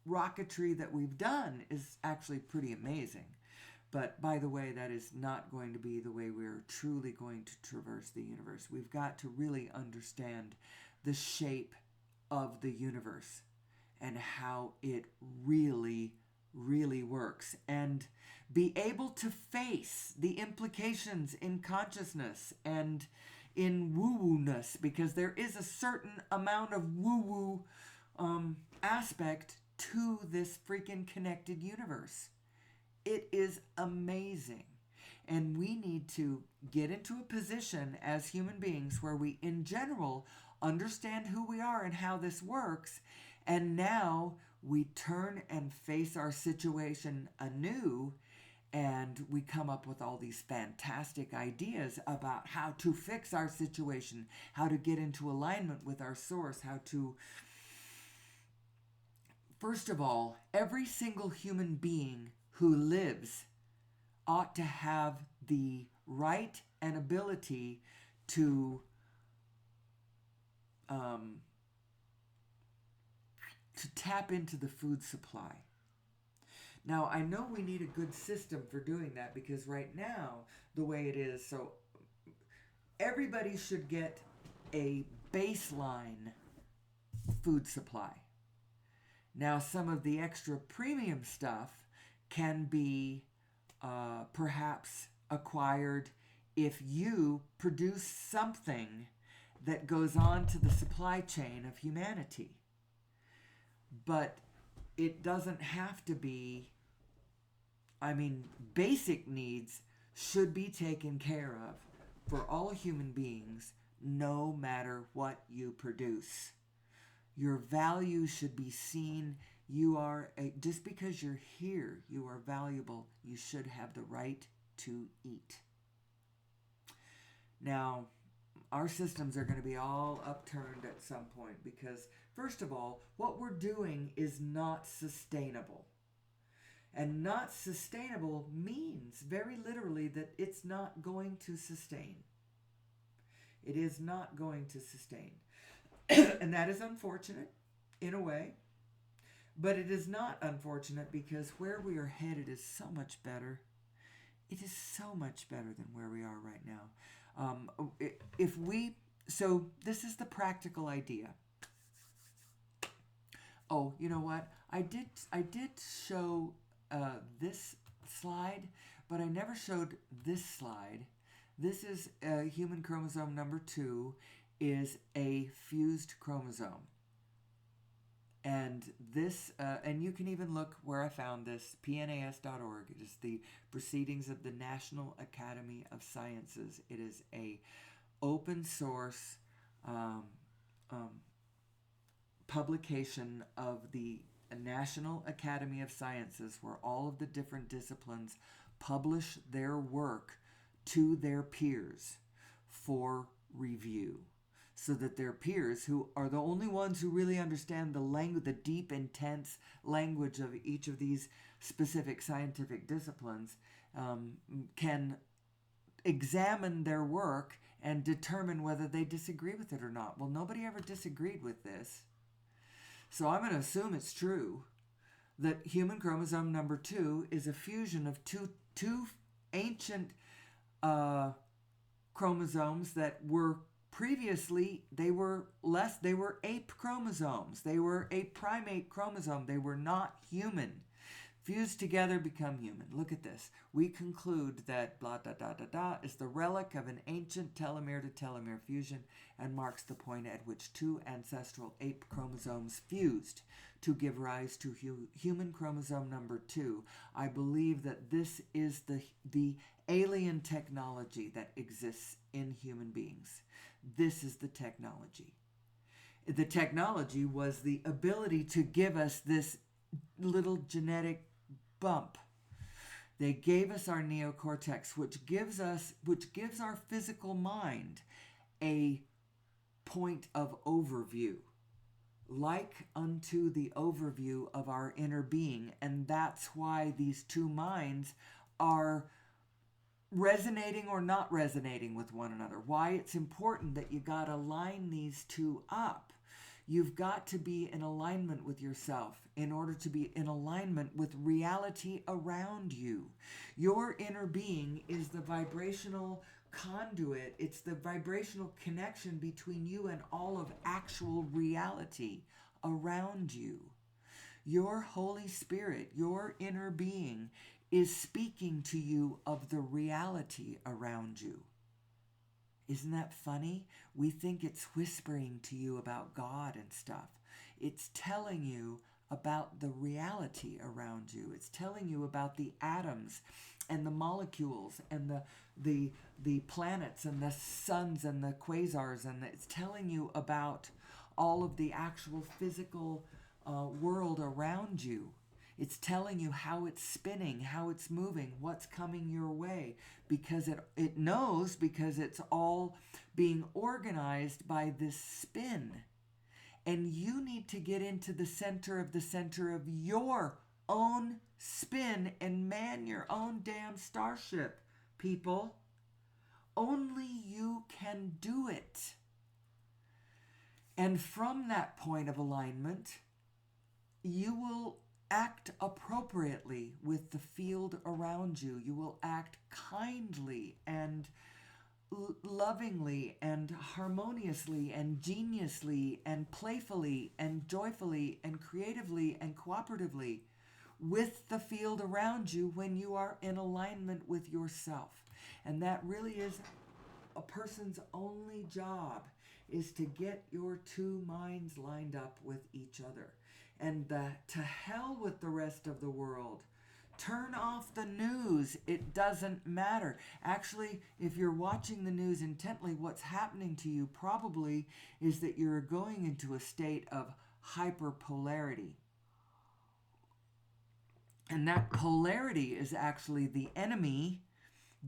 rocketry that we've done is actually pretty amazing. But by the way, that is not going to be the way we're truly going to traverse the universe. We've got to really understand the shape of the universe and how it really, really works, and be able to face the implications in consciousness and in woo-woo-ness, because there is a certain amount of woo-woo aspect to this freaking connected universe. It is amazing. And we need to get into a position as human beings where we, in general, understand who we are and how this works. And now we turn and face our situation anew, and we come up with all these fantastic ideas about how to fix our situation, how to get into alignment with our source, how to... First of all, every single human being who lives ought to have the right and ability to tap into the food supply. Now, I know we need a good system for doing that, because right now, the way it is, so everybody should get a baseline food supply. Now, some of the extra premium stuff can be perhaps acquired if you produce something that goes on to the supply chain of humanity. But it doesn't have to be I mean, basic needs should be taken care of for all human beings, no matter what you produce. Your value should be seen. Just because you're here, you are valuable. You should have the right to eat. Now, our systems are going to be all upturned at some point because, first of all, what we're doing is not sustainable. And not sustainable means very literally that it's not going to sustain. It is not going to sustain. And that is unfortunate in a way. But it is not unfortunate because where we are headed is so much better. It is so much better than where we are right now. So this is the practical idea. Oh, you know what? I did show this slide, but I never showed this slide. This is human chromosome number 2 is a fused chromosome. And this, and you can even look where I found this, pnas.org. It is the Proceedings of the National Academy of Sciences. It is a open source publication of the National Academy of Sciences, where all of the different disciplines publish their work to their peers for review, so that their peers, who are the only ones who really understand the language, the deep, intense language of each of these specific scientific disciplines, can examine their work and determine whether they disagree with it or not. Well, nobody ever disagreed with this. So I'm going to assume it's true that human chromosome number 2 is a fusion of two ancient chromosomes that were previously, they were ape chromosomes. They were a primate chromosome. They were not human. Fused together become human. Look at this. We conclude that blah, da, da, da, da is the relic of an ancient telomere to telomere fusion and marks the point at which two ancestral ape chromosomes fused to give rise to human chromosome number 2. I believe that this is the alien technology that exists in human beings. This is the technology. The technology was the ability to give us this little genetic bump. They gave us our neocortex, which gives our physical mind a point of overview, like unto the overview of our inner being. And that's why these two minds are resonating or not resonating with one another. Why it's important that you got to line these two up. You've got to be in alignment with yourself in order to be in alignment with reality around you. Your inner being is the vibrational conduit. It's the vibrational connection between you and all of actual reality around you. Your Holy Spirit, your inner being, is speaking to you of the reality around you. Isn't that funny? We think it's whispering to you about God and stuff. It's telling you about the reality around you. It's telling you about the atoms and the molecules and the planets and the suns and the quasars, and it's telling you about all of the actual physical world around you. It's telling you how it's spinning, how it's moving, what's coming your way, because it knows, because it's all being organized by this spin. And you need to get into the center of your own spin and man your own damn starship, people. Only you can do it. And from that point of alignment, you will act appropriately with the field around you. You will act kindly and lovingly and harmoniously and geniusly and playfully and joyfully and creatively and cooperatively with the field around you when you are in alignment with yourself. And that really is a person's only job, is to get your two minds lined up with each other. And to hell with the rest of the world. Turn off the news. It doesn't matter. Actually, if you're watching the news intently, what's happening to you probably is that you're going into a state of hyperpolarity. And that polarity is actually the enemy.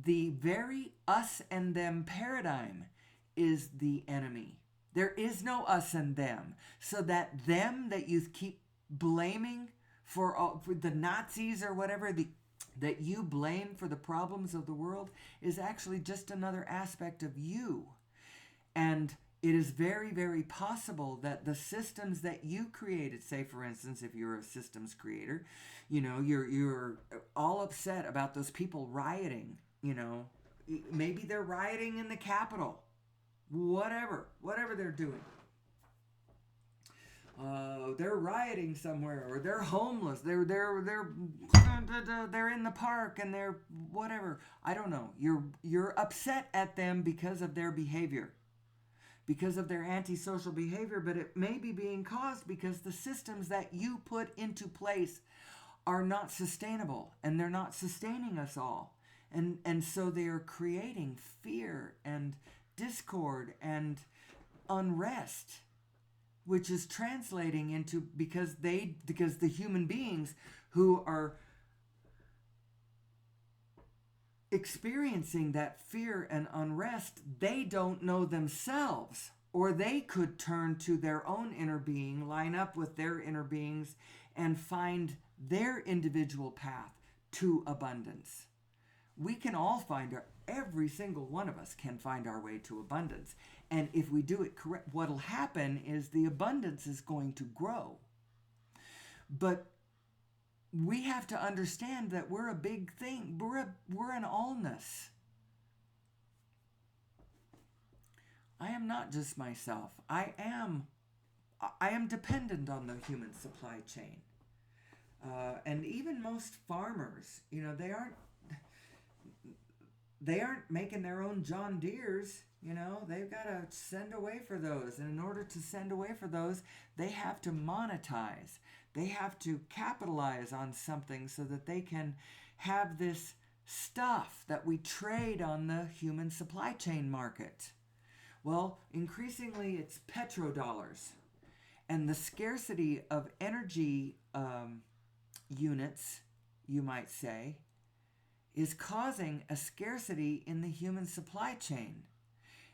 The very us and them paradigm is the enemy. There is no us and them. So that them that you keep blaming for the Nazis or whatever, that you blame for the problems of the world, is actually just another aspect of you. And it is very, very possible that the systems that you created, say for instance, if you're a systems creator, you're all upset about those people rioting, maybe they're rioting in the Capitol, whatever they're doing. They're rioting somewhere, or they're homeless. They're in the park and they're whatever. I don't know. You're upset at them because of their behavior, because of their antisocial behavior, but it may be being caused because the systems that you put into place are not sustainable, and they're not sustaining us all. And so they are creating fear and discord and unrest, which is translating into, because the human beings who are experiencing that fear and unrest, they don't know themselves, or they could turn to their own inner being, line up with their inner beings, and find their individual path to abundance. We can all every single one of us can find our way to abundance. And if we do it correct, what'll happen is the abundance is going to grow. But we have to understand that we're a big thing. We're an allness. I am not just myself. I am dependent on the human supply chain. And even most farmers, they aren't making their own John Deeres. They've got to send away for those. And in order to send away for those, they have to monetize. They have to capitalize on something so that they can have this stuff that we trade on the human supply chain market. Well, increasingly it's petrodollars. And the scarcity of energy units, you might say, is causing a scarcity in the human supply chain.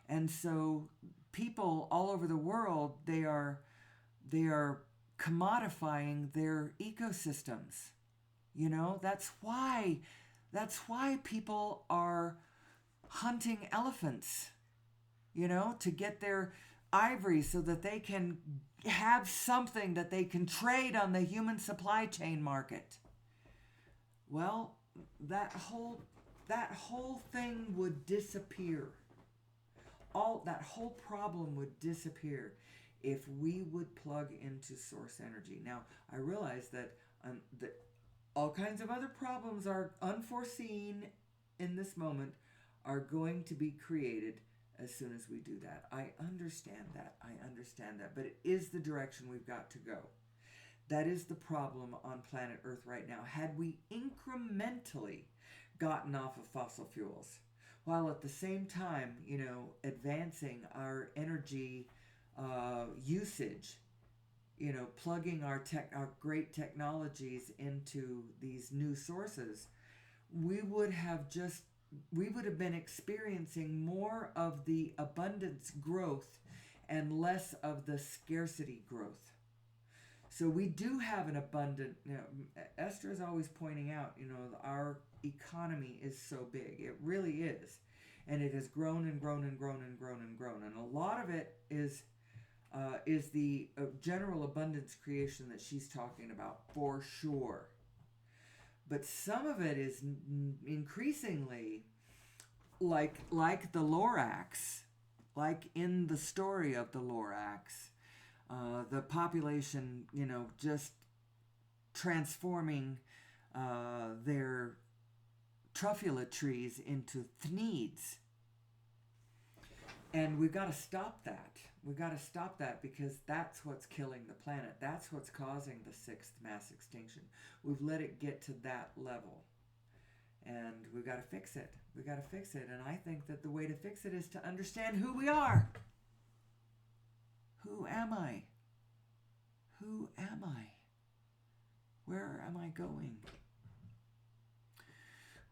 And so people all over the world, they are commodifying their ecosystems. That's why people are hunting elephants, to get their ivory so that they can have something that they can trade on the human supply chain market. Well, that whole thing would disappear. That whole problem would disappear if we would plug into source energy. Now, I realize that all kinds of other problems are unforeseen in this moment, are going to be created as soon as we do that. I understand that, but it is the direction we've got to go. That is the problem on planet Earth right now. Had we incrementally gotten off of fossil fuels, while at the same time, advancing our energy usage, plugging our great technologies into these new sources, we would have been experiencing more of the abundance growth and less of the scarcity growth. So we do have an abundant, Esther is always pointing out, our economy is so big. It really is. And it has grown and grown and grown and grown and grown. And a lot of it is the general abundance creation that she's talking about, for sure. But some of it is increasingly like the Lorax, like in the story of the Lorax. The population, just transforming their truffula trees into thneeds. And we've got to stop that. We got to stop that, because that's what's killing the planet. That's what's causing the sixth mass extinction. We've let it get to that level. And we've got to fix it. We've got to fix it. And I think that the way to fix it is to understand who we are. Who am I? Who am I? Where am I going?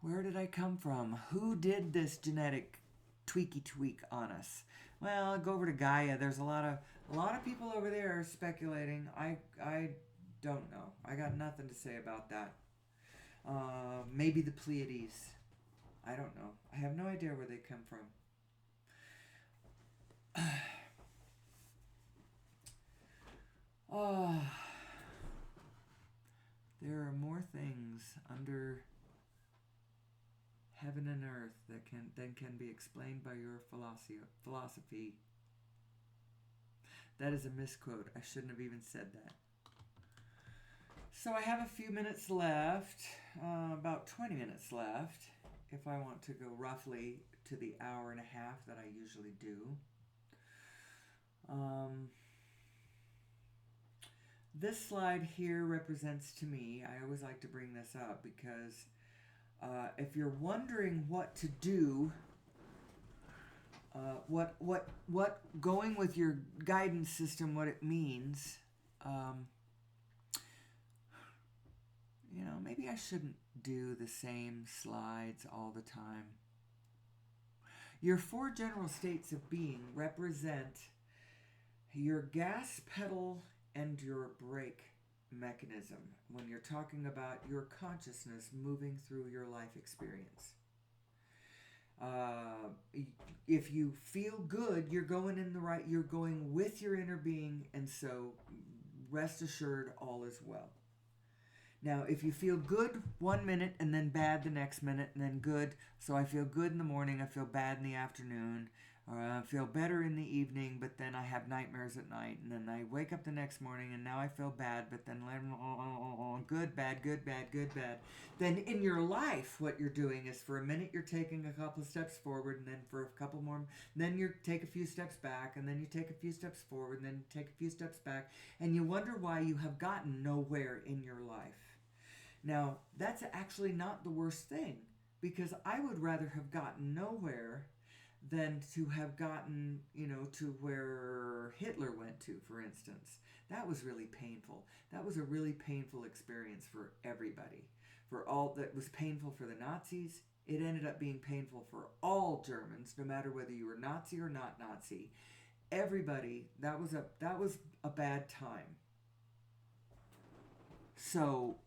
Where did I come from? Who did this genetic tweak on us? Well, go over to Gaia. There's a lot of people over there speculating. I don't know. I got nothing to say about that. Maybe the Pleiades. I don't know. I have no idea where they come from. There are more things under heaven and earth that can be explained by your philosophy. That is a misquote. I shouldn't have even said that. So I have a few minutes left, about 20 minutes left, if I want to go roughly to the hour and a half that I usually do. This slide here represents, to me, I always like to bring this up because if you're wondering what to do, what going with your guidance system, what it means, maybe I shouldn't do the same slides all the time. Your four general states of being represent your gas pedal and your brake mechanism when you're talking about your consciousness moving through your life experience. If you feel good, you're going with your inner being, and so rest assured all is well. Now, if you feel good 1 minute and then bad the next minute and then good, so I feel good in the morning, I feel bad in the afternoon, or I feel better in the evening, but then I have nightmares at night, and then I wake up the next morning and now I feel bad, but then good, bad, good, bad, good, bad. Then in your life, what you're doing is for a minute you're taking a couple of steps forward, and then for a couple more, then you take a few steps back, and then you take a few steps forward, and then you take a few steps back, and you wonder why you have gotten nowhere in your life. Now, that's actually not the worst thing, because I would rather have gotten nowhere than to have gotten, to where Hitler went to, for instance. That was really painful. That was a really painful experience for everybody. That was painful for the Nazis. It ended up being painful for all Germans, no matter whether you were Nazi or not Nazi. Everybody, that was a bad time. So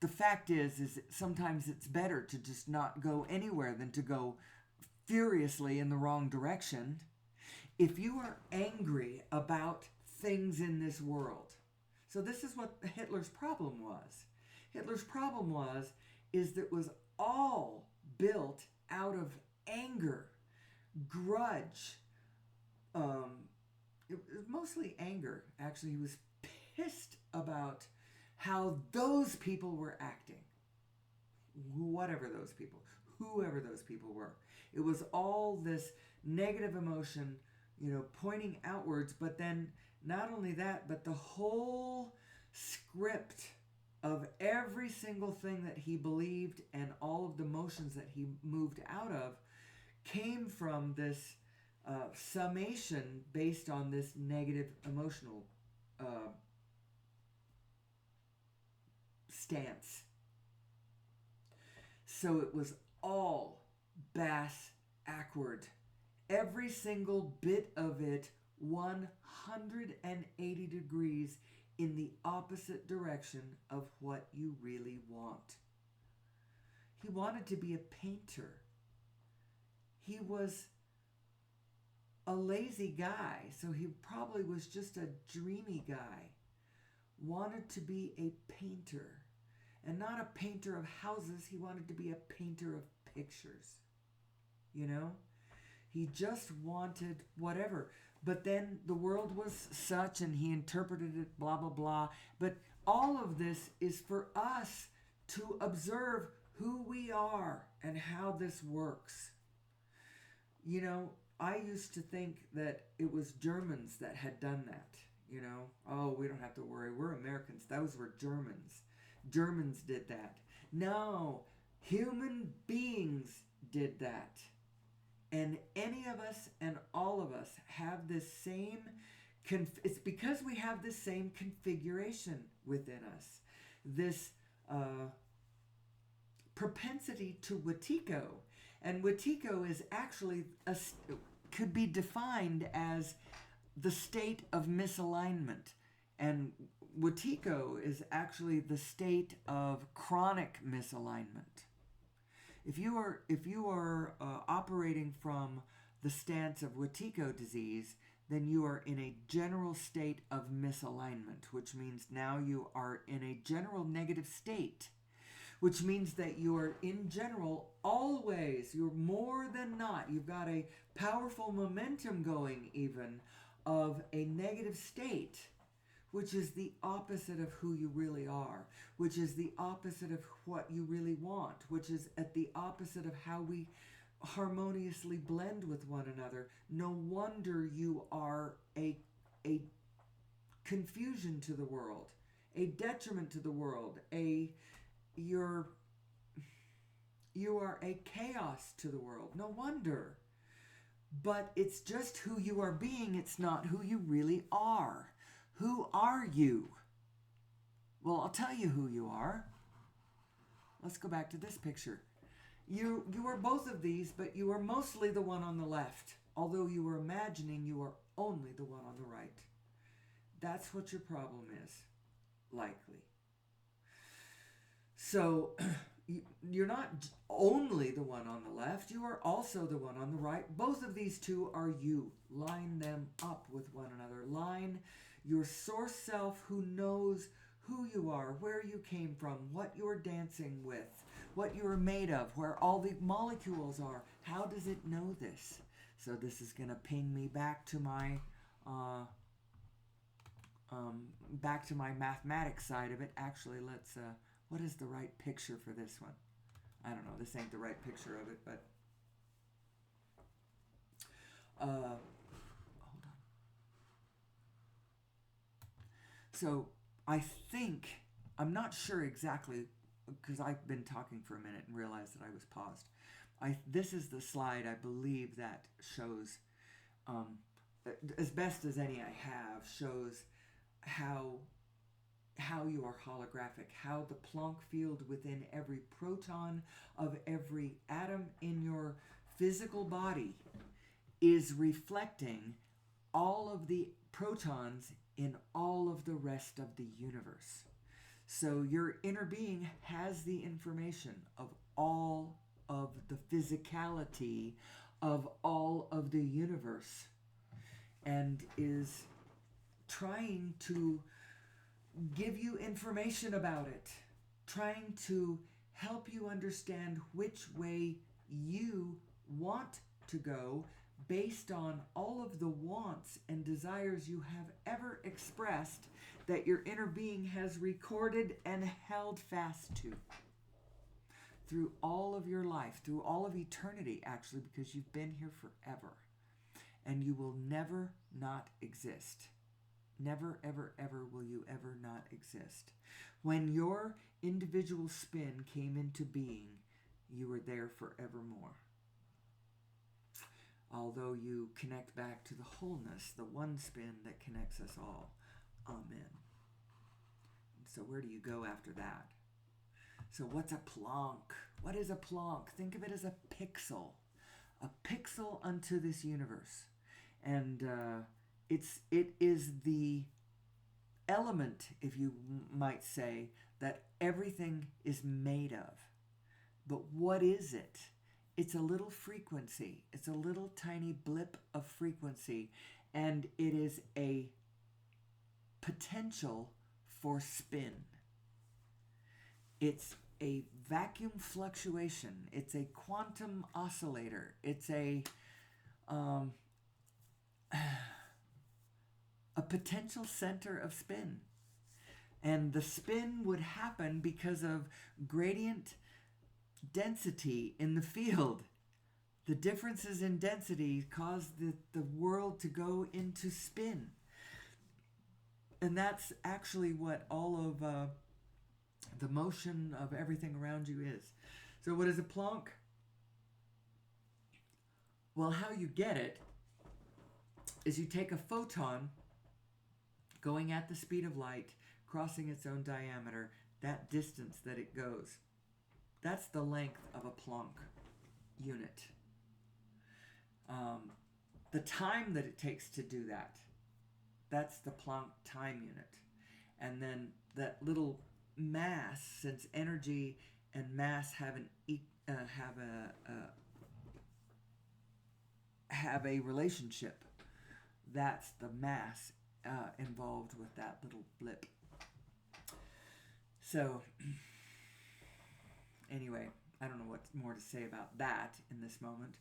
the fact is that sometimes it's better to just not go anywhere than to go furiously in the wrong direction. If you are angry about things in this world, so this is what Hitler's problem was. Hitler's problem is that it was all built out of anger, grudge. It was mostly anger. Actually, he was pissed about how those people were acting. Whoever those people were. It was all this negative emotion, pointing outwards, but then not only that, but the whole script of every single thing that he believed and all of the emotions that he moved out of came from this summation based on this negative emotional stance. So it was all bass-ackward. Every single bit of it 180 degrees in the opposite direction of what you really want. He wanted to be a painter. He was a lazy guy, so he probably was just a dreamy guy. Wanted to be a painter. And not a painter of houses, he wanted to be a painter of pictures. He just wanted whatever. But then the world was such, and he interpreted it, blah, blah, blah. But all of this is for us to observe who we are and how this works. I used to think that it was Germans that had done that. Oh, we don't have to worry. We're Americans. Those were Germans. Germans did that. No, human beings did that. And any of us and all of us have this same, it's because we have this same configuration within us. This propensity to Wetiko. And Wetiko is actually, could be defined as the state of misalignment. And Wetiko is actually the state of chronic misalignment. If you are operating from the stance of Wetiko disease, then you are in a general state of misalignment, which means now you are in a general negative state, which means that you are in general always, you're more than not, you've got a powerful momentum going even of a negative state, which is the opposite of who you really are, which is the opposite of what you really want, which is at the opposite of how we harmoniously blend with one another. No wonder you are a confusion to the world, a detriment to the world, you are a chaos to the world. No wonder. But it's just who you are being. It's not who you really are. Who are you? Well, I'll tell you who you are. Let's go back to this picture. You are both of these, but you are mostly the one on the left, although you are imagining you are only the one on the right. That's what your problem is, likely. So you're not only the one on the left, you are also the one on the right. Both of these two are you. Line them up with one another. Line your source self who knows who you are, where you came from, what you're dancing with, what you're made of, where all the molecules are. How does it know this? So this is going to ping me back to my mathematics side of it. Actually, let's what is the right picture for this one? I don't know. This ain't the right picture of it, but hold on. So I think, I'm not sure exactly, because I've been talking for a minute and realized that I was paused. This is the slide I believe that shows, as best as any I have, shows how you are holographic, how the Planck field within every proton of every atom in your physical body is reflecting all of the protons in all of the rest of the universe. So your inner being has the information of all of the physicality of all of the universe and is trying to give you information about it, trying to help you understand which way you want to go based on all of the wants and desires you have ever expressed that your inner being has recorded and held fast to through all of your life, through all of eternity, actually, because you've been here forever. And you will never not exist. Never, ever, ever will you ever not exist. When your individual spin came into being, you were there forevermore. Although you connect back to the wholeness, the one spin that connects us all. Amen. So where do you go after that? So what's a Planck? What is a Planck? Think of it as a pixel unto this universe. And it is the element, if you might say, that everything is made of. But what is it? It's a little frequency. It's a little tiny blip of frequency. And it is a potential for spin. It's a vacuum fluctuation. It's a quantum oscillator. It's a potential center of spin. And the spin would happen because of gradient density in the field. The differences in density cause the world to go into spin. And that's actually what all of the motion of everything around you is. So what is a Planck? Well, how you get it is you take a photon going at the speed of light, crossing its own diameter, that distance that it goes. That's the length of a Planck unit. The time that it takes to do that, that's the Planck time unit. And then that little mass, since energy and mass have a relationship, that's the mass involved with that little blip. So anyway, I don't know what more to say about that in this moment.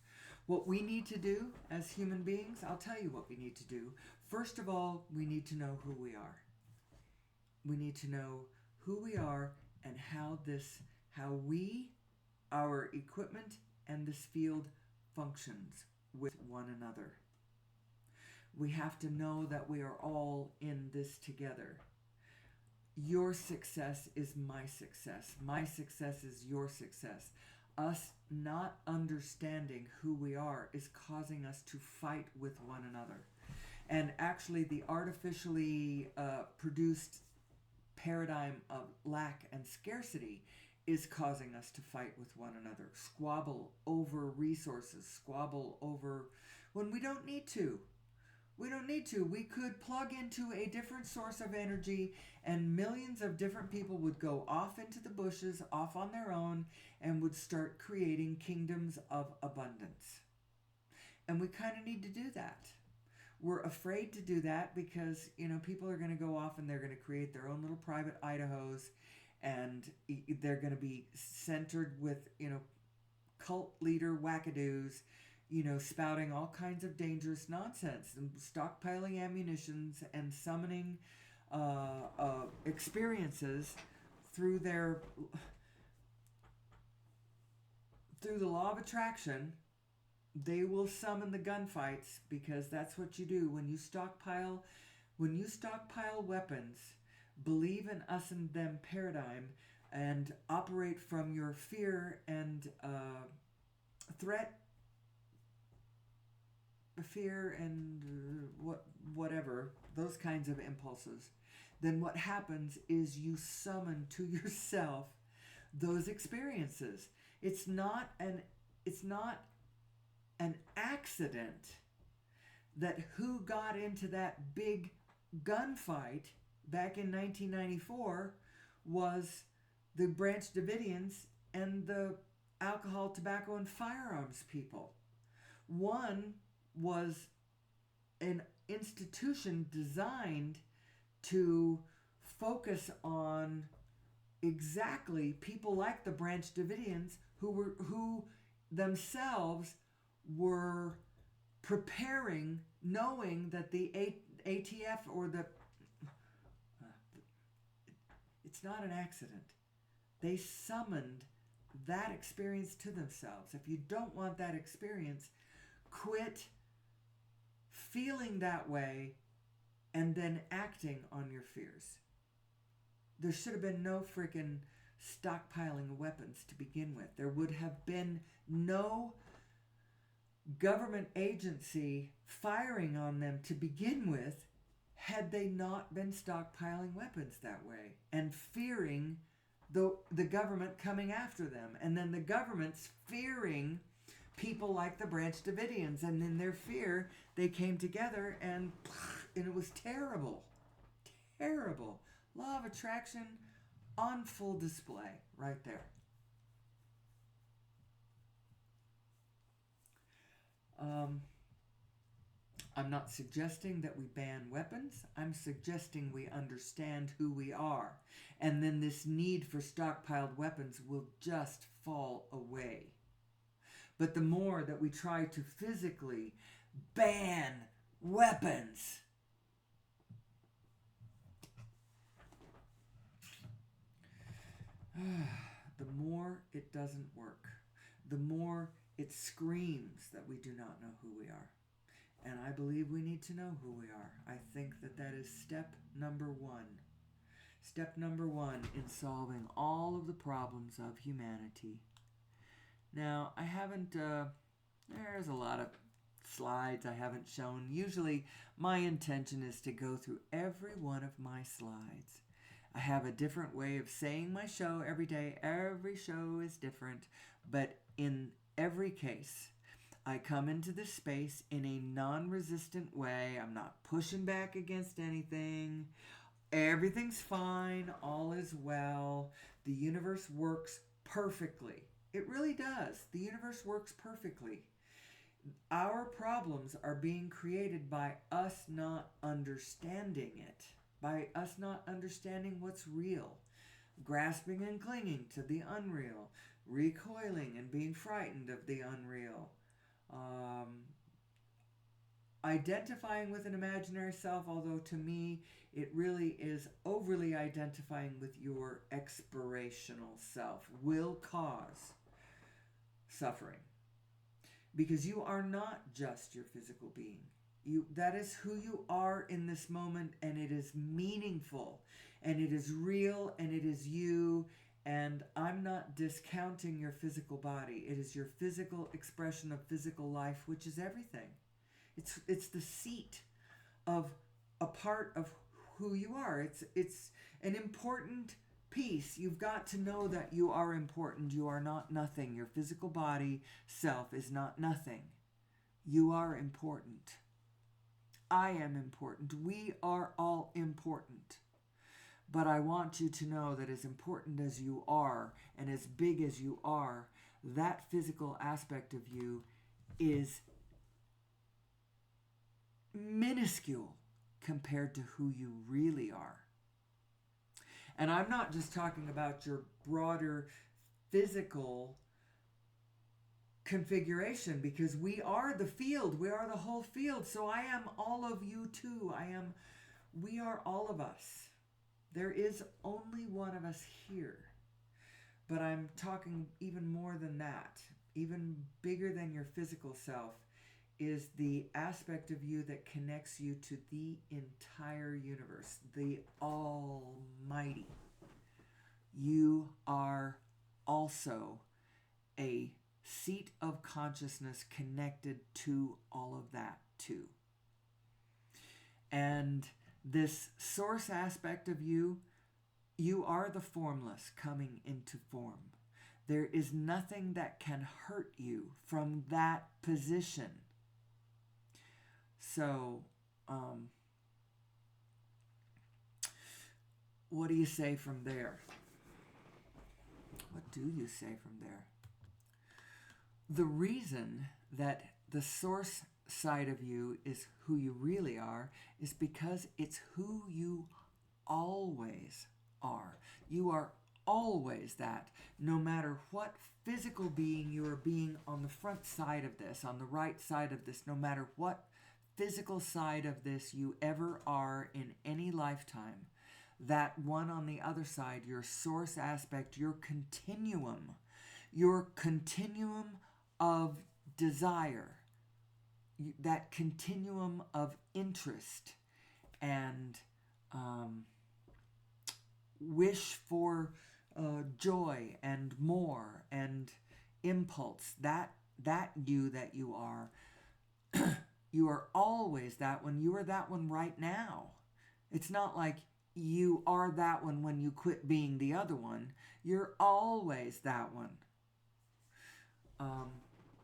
What we need to do as human beings, I'll tell you what we need to do. First of all, we need to know who we are. We need to know who we are and how our equipment and this field functions with one another. We have to know that we are all in this together. Your success is my success. My success is your success. Us not understanding who we are is causing us to fight with one another. And actually, the artificially produced paradigm of lack and scarcity is causing us to fight with one another. Squabble over resources, squabble over when we don't need to. We don't need to. We could plug into a different source of energy and millions of different people would go off into the bushes, off on their own, and would start creating kingdoms of abundance. And we kind of need to do that. We're afraid to do that because, people are going to go off and they're going to create their own little private Idahos, and they're going to be centered with, cult leader wackadoos, spouting all kinds of dangerous nonsense and stockpiling ammunitions and summoning experiences through the law of attraction. They will summon the gunfights because that's what you do when you stockpile weapons. Believe in us and them paradigm and operate from your fear and fear and whatever, those kinds of impulses. Then what happens is you summon to yourself those experiences. It's not an accident that who got into that big gunfight back in 1994 was the Branch Davidians and the alcohol, tobacco, and firearms people. One was an institution designed to focus on exactly people like the Branch Davidians who themselves were preparing, knowing that the ATF or it's not an accident. They summoned that experience to themselves. If you don't want that experience, quit feeling that way and then acting on your fears. There should have been no freaking stockpiling weapons to begin with. There would have been no government agency firing on them to begin with had they not been stockpiling weapons that way and fearing the government coming after them. And then the government's fearing people like the Branch Davidians. And in their fear, they came together and it was terrible. Terrible. Law of attraction on full display right there. I'm not suggesting that we ban weapons. I'm suggesting we understand who we are. And then this need for stockpiled weapons will just fall away. But the more that we try to physically ban weapons, the more it doesn't work. The more It screams that we do not know who we are. And I believe we need to know who we are. I think that that is step number one. Step number one in solving all of the problems of humanity. Now, I haven't, there's a lot of slides I haven't shown. Usually, my intention is to go through every one of my slides. I have a different way of saying my show every day. Every show is different, but in every case, I come into this space in a non-resistant way. I'm not pushing back against anything. Everything's fine. All is well. The universe works perfectly. It really does. The universe works perfectly. Our problems are being created by us not understanding it, by us not understanding what's real, grasping and clinging to the unreal, recoiling and being frightened of the unreal, identifying with an imaginary self, although to me it really is overly identifying with your expirational self, will cause suffering. Because you are not just your physical being. That is who you are in this moment, and it is meaningful, and it is real, and it is you. And I'm not discounting your physical body. It is your physical expression of physical life, which is everything. It's the seat of a part of who you are. It's an important piece. You've got to know that you are important. You are not nothing. Your physical body self is not nothing. You are important. I am important. We are all important. But I want you to know that as important as you are and as big as you are, that physical aspect of you is minuscule compared to who you really are. And I'm not just talking about your broader physical configuration, because we are the field. We are the whole field. So I am all of you too. We are all of us. There is only one of us here. But I'm talking even more than that. Even bigger than your physical self is the aspect of you that connects you to the entire universe, the Almighty. You are also a seat of consciousness connected to all of that too. And this source aspect of you, you are the formless coming into form. There is nothing that can hurt you from that position. So, what do you say from there? What do you say from there? The reason that the source side of you is who you really are is because it's who you always are. You are always that, no matter what physical being you are being on the front side of this, on the right side of this, no matter what physical side of this you ever are in any lifetime, that one on the other side, your source aspect, your continuum of desire, that continuum of interest and wish for joy and more and impulse, that you that you are, you are always that one. You are that one right now. It's not like you are that one when you quit being the other one. You're always that one.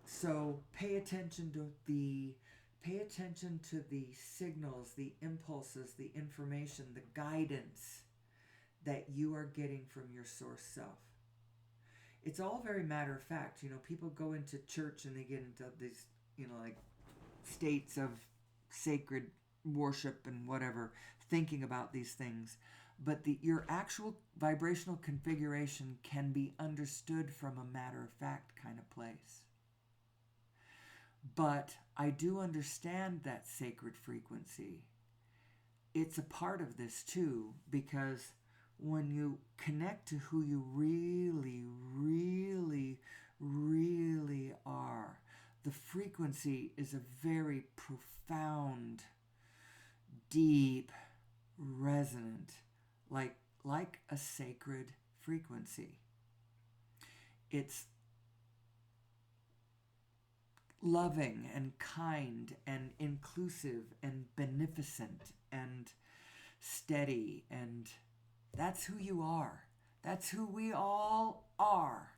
So pay attention to the signals, the impulses, the information, the guidance that you are getting from your source self. It's all very matter of fact. People go into church and they get into these, like states of sacred worship and whatever, thinking about these things. But your actual vibrational configuration can be understood from a matter of fact kind of place. But I do understand that sacred frequency. It's a part of this too, because when you connect to who you really, really, really are. The frequency is a very profound, deep, resonant, like a sacred frequency. It's loving and kind and inclusive and beneficent and steady, and that's who you are. That's who we all are.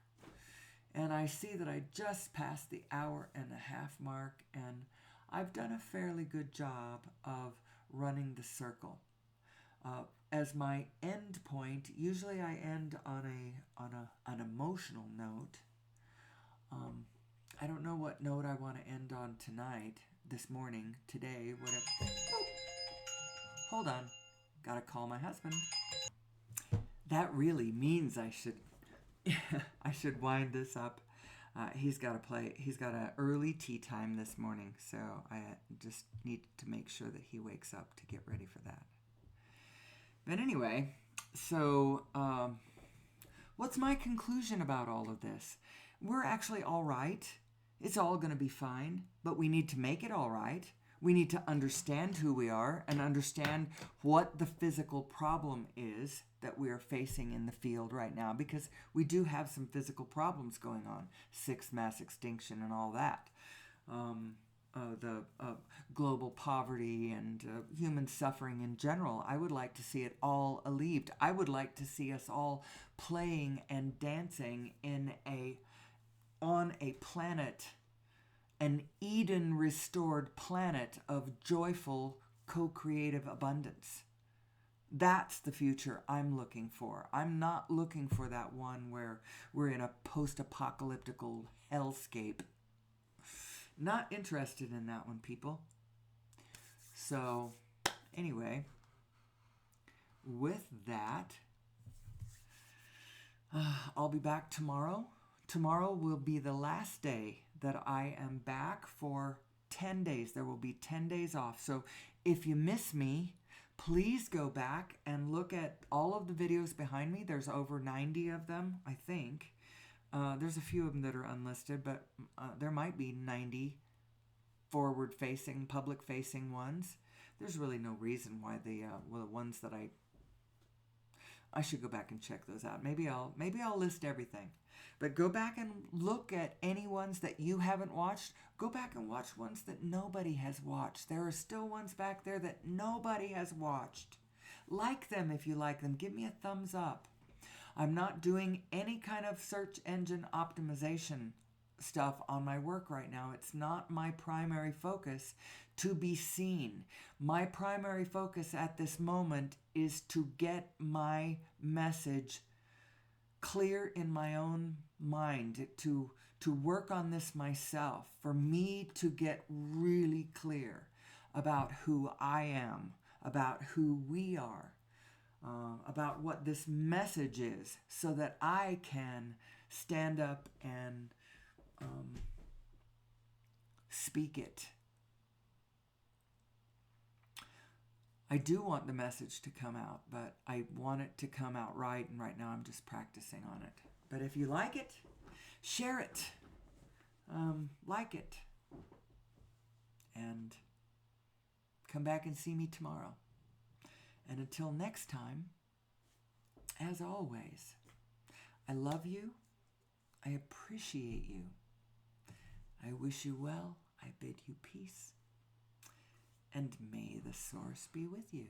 And I see that I just passed the hour and a half mark, and I've done a fairly good job of running the circle. As my end point, usually I end on an emotional note. I don't know what note I want to end on tonight, this morning, today, whatever. Oh, hold on, gotta call my husband. That really means I should I should wind this up. He's got to play. He's got an early tea time this morning, so I just need to make sure that he wakes up to get ready for that. But anyway, so what's my conclusion about all of this? We're actually all right. It's all going to be fine, but we need to make it all right. We need to understand who we are and understand what the physical problem is that we are facing in the field right now, because we do have some physical problems going on, sixth mass extinction and all that. The global poverty and human suffering in general. I would like to see it all alleviated. I would like to see us all playing and dancing on a planet, an Eden restored planet of joyful co-creative abundance. That's the future I'm looking for. I'm not looking for that one where we're in a post-apocalyptical hellscape. Not interested in that one, people. So, anyway, with that, I'll be back tomorrow. Tomorrow will be the last day that I am back for 10 days. There will be 10 days off. So if you miss me, please go back and look at all of the videos behind me. There's over 90 of them, I think. There's a few of them that are unlisted, but there might be 90 forward-facing, public-facing ones. There's really no reason why the ones that I should go back and check those out. Maybe I'll list everything. But go back and look at any ones that you haven't watched. Go back and watch ones that nobody has watched. There are still ones back there that nobody has watched. Like them if you like them. Give me a thumbs up. I'm not doing any kind of search engine optimization stuff on my work right now. It's not my primary focus to be seen. My primary focus at this moment is to get my message clear in my own mind, to work on this myself, for me to get really clear about who I am, about who we are, about what this message is, so that I can stand up and speak it. I do want the message to come out, but I want it to come out right, and right now I'm just practicing on it. But if you like it, share it, like it, and come back and see me tomorrow. And until next time, as always, I love you, I appreciate you, I wish you well, I bid you peace, and may the source be with you.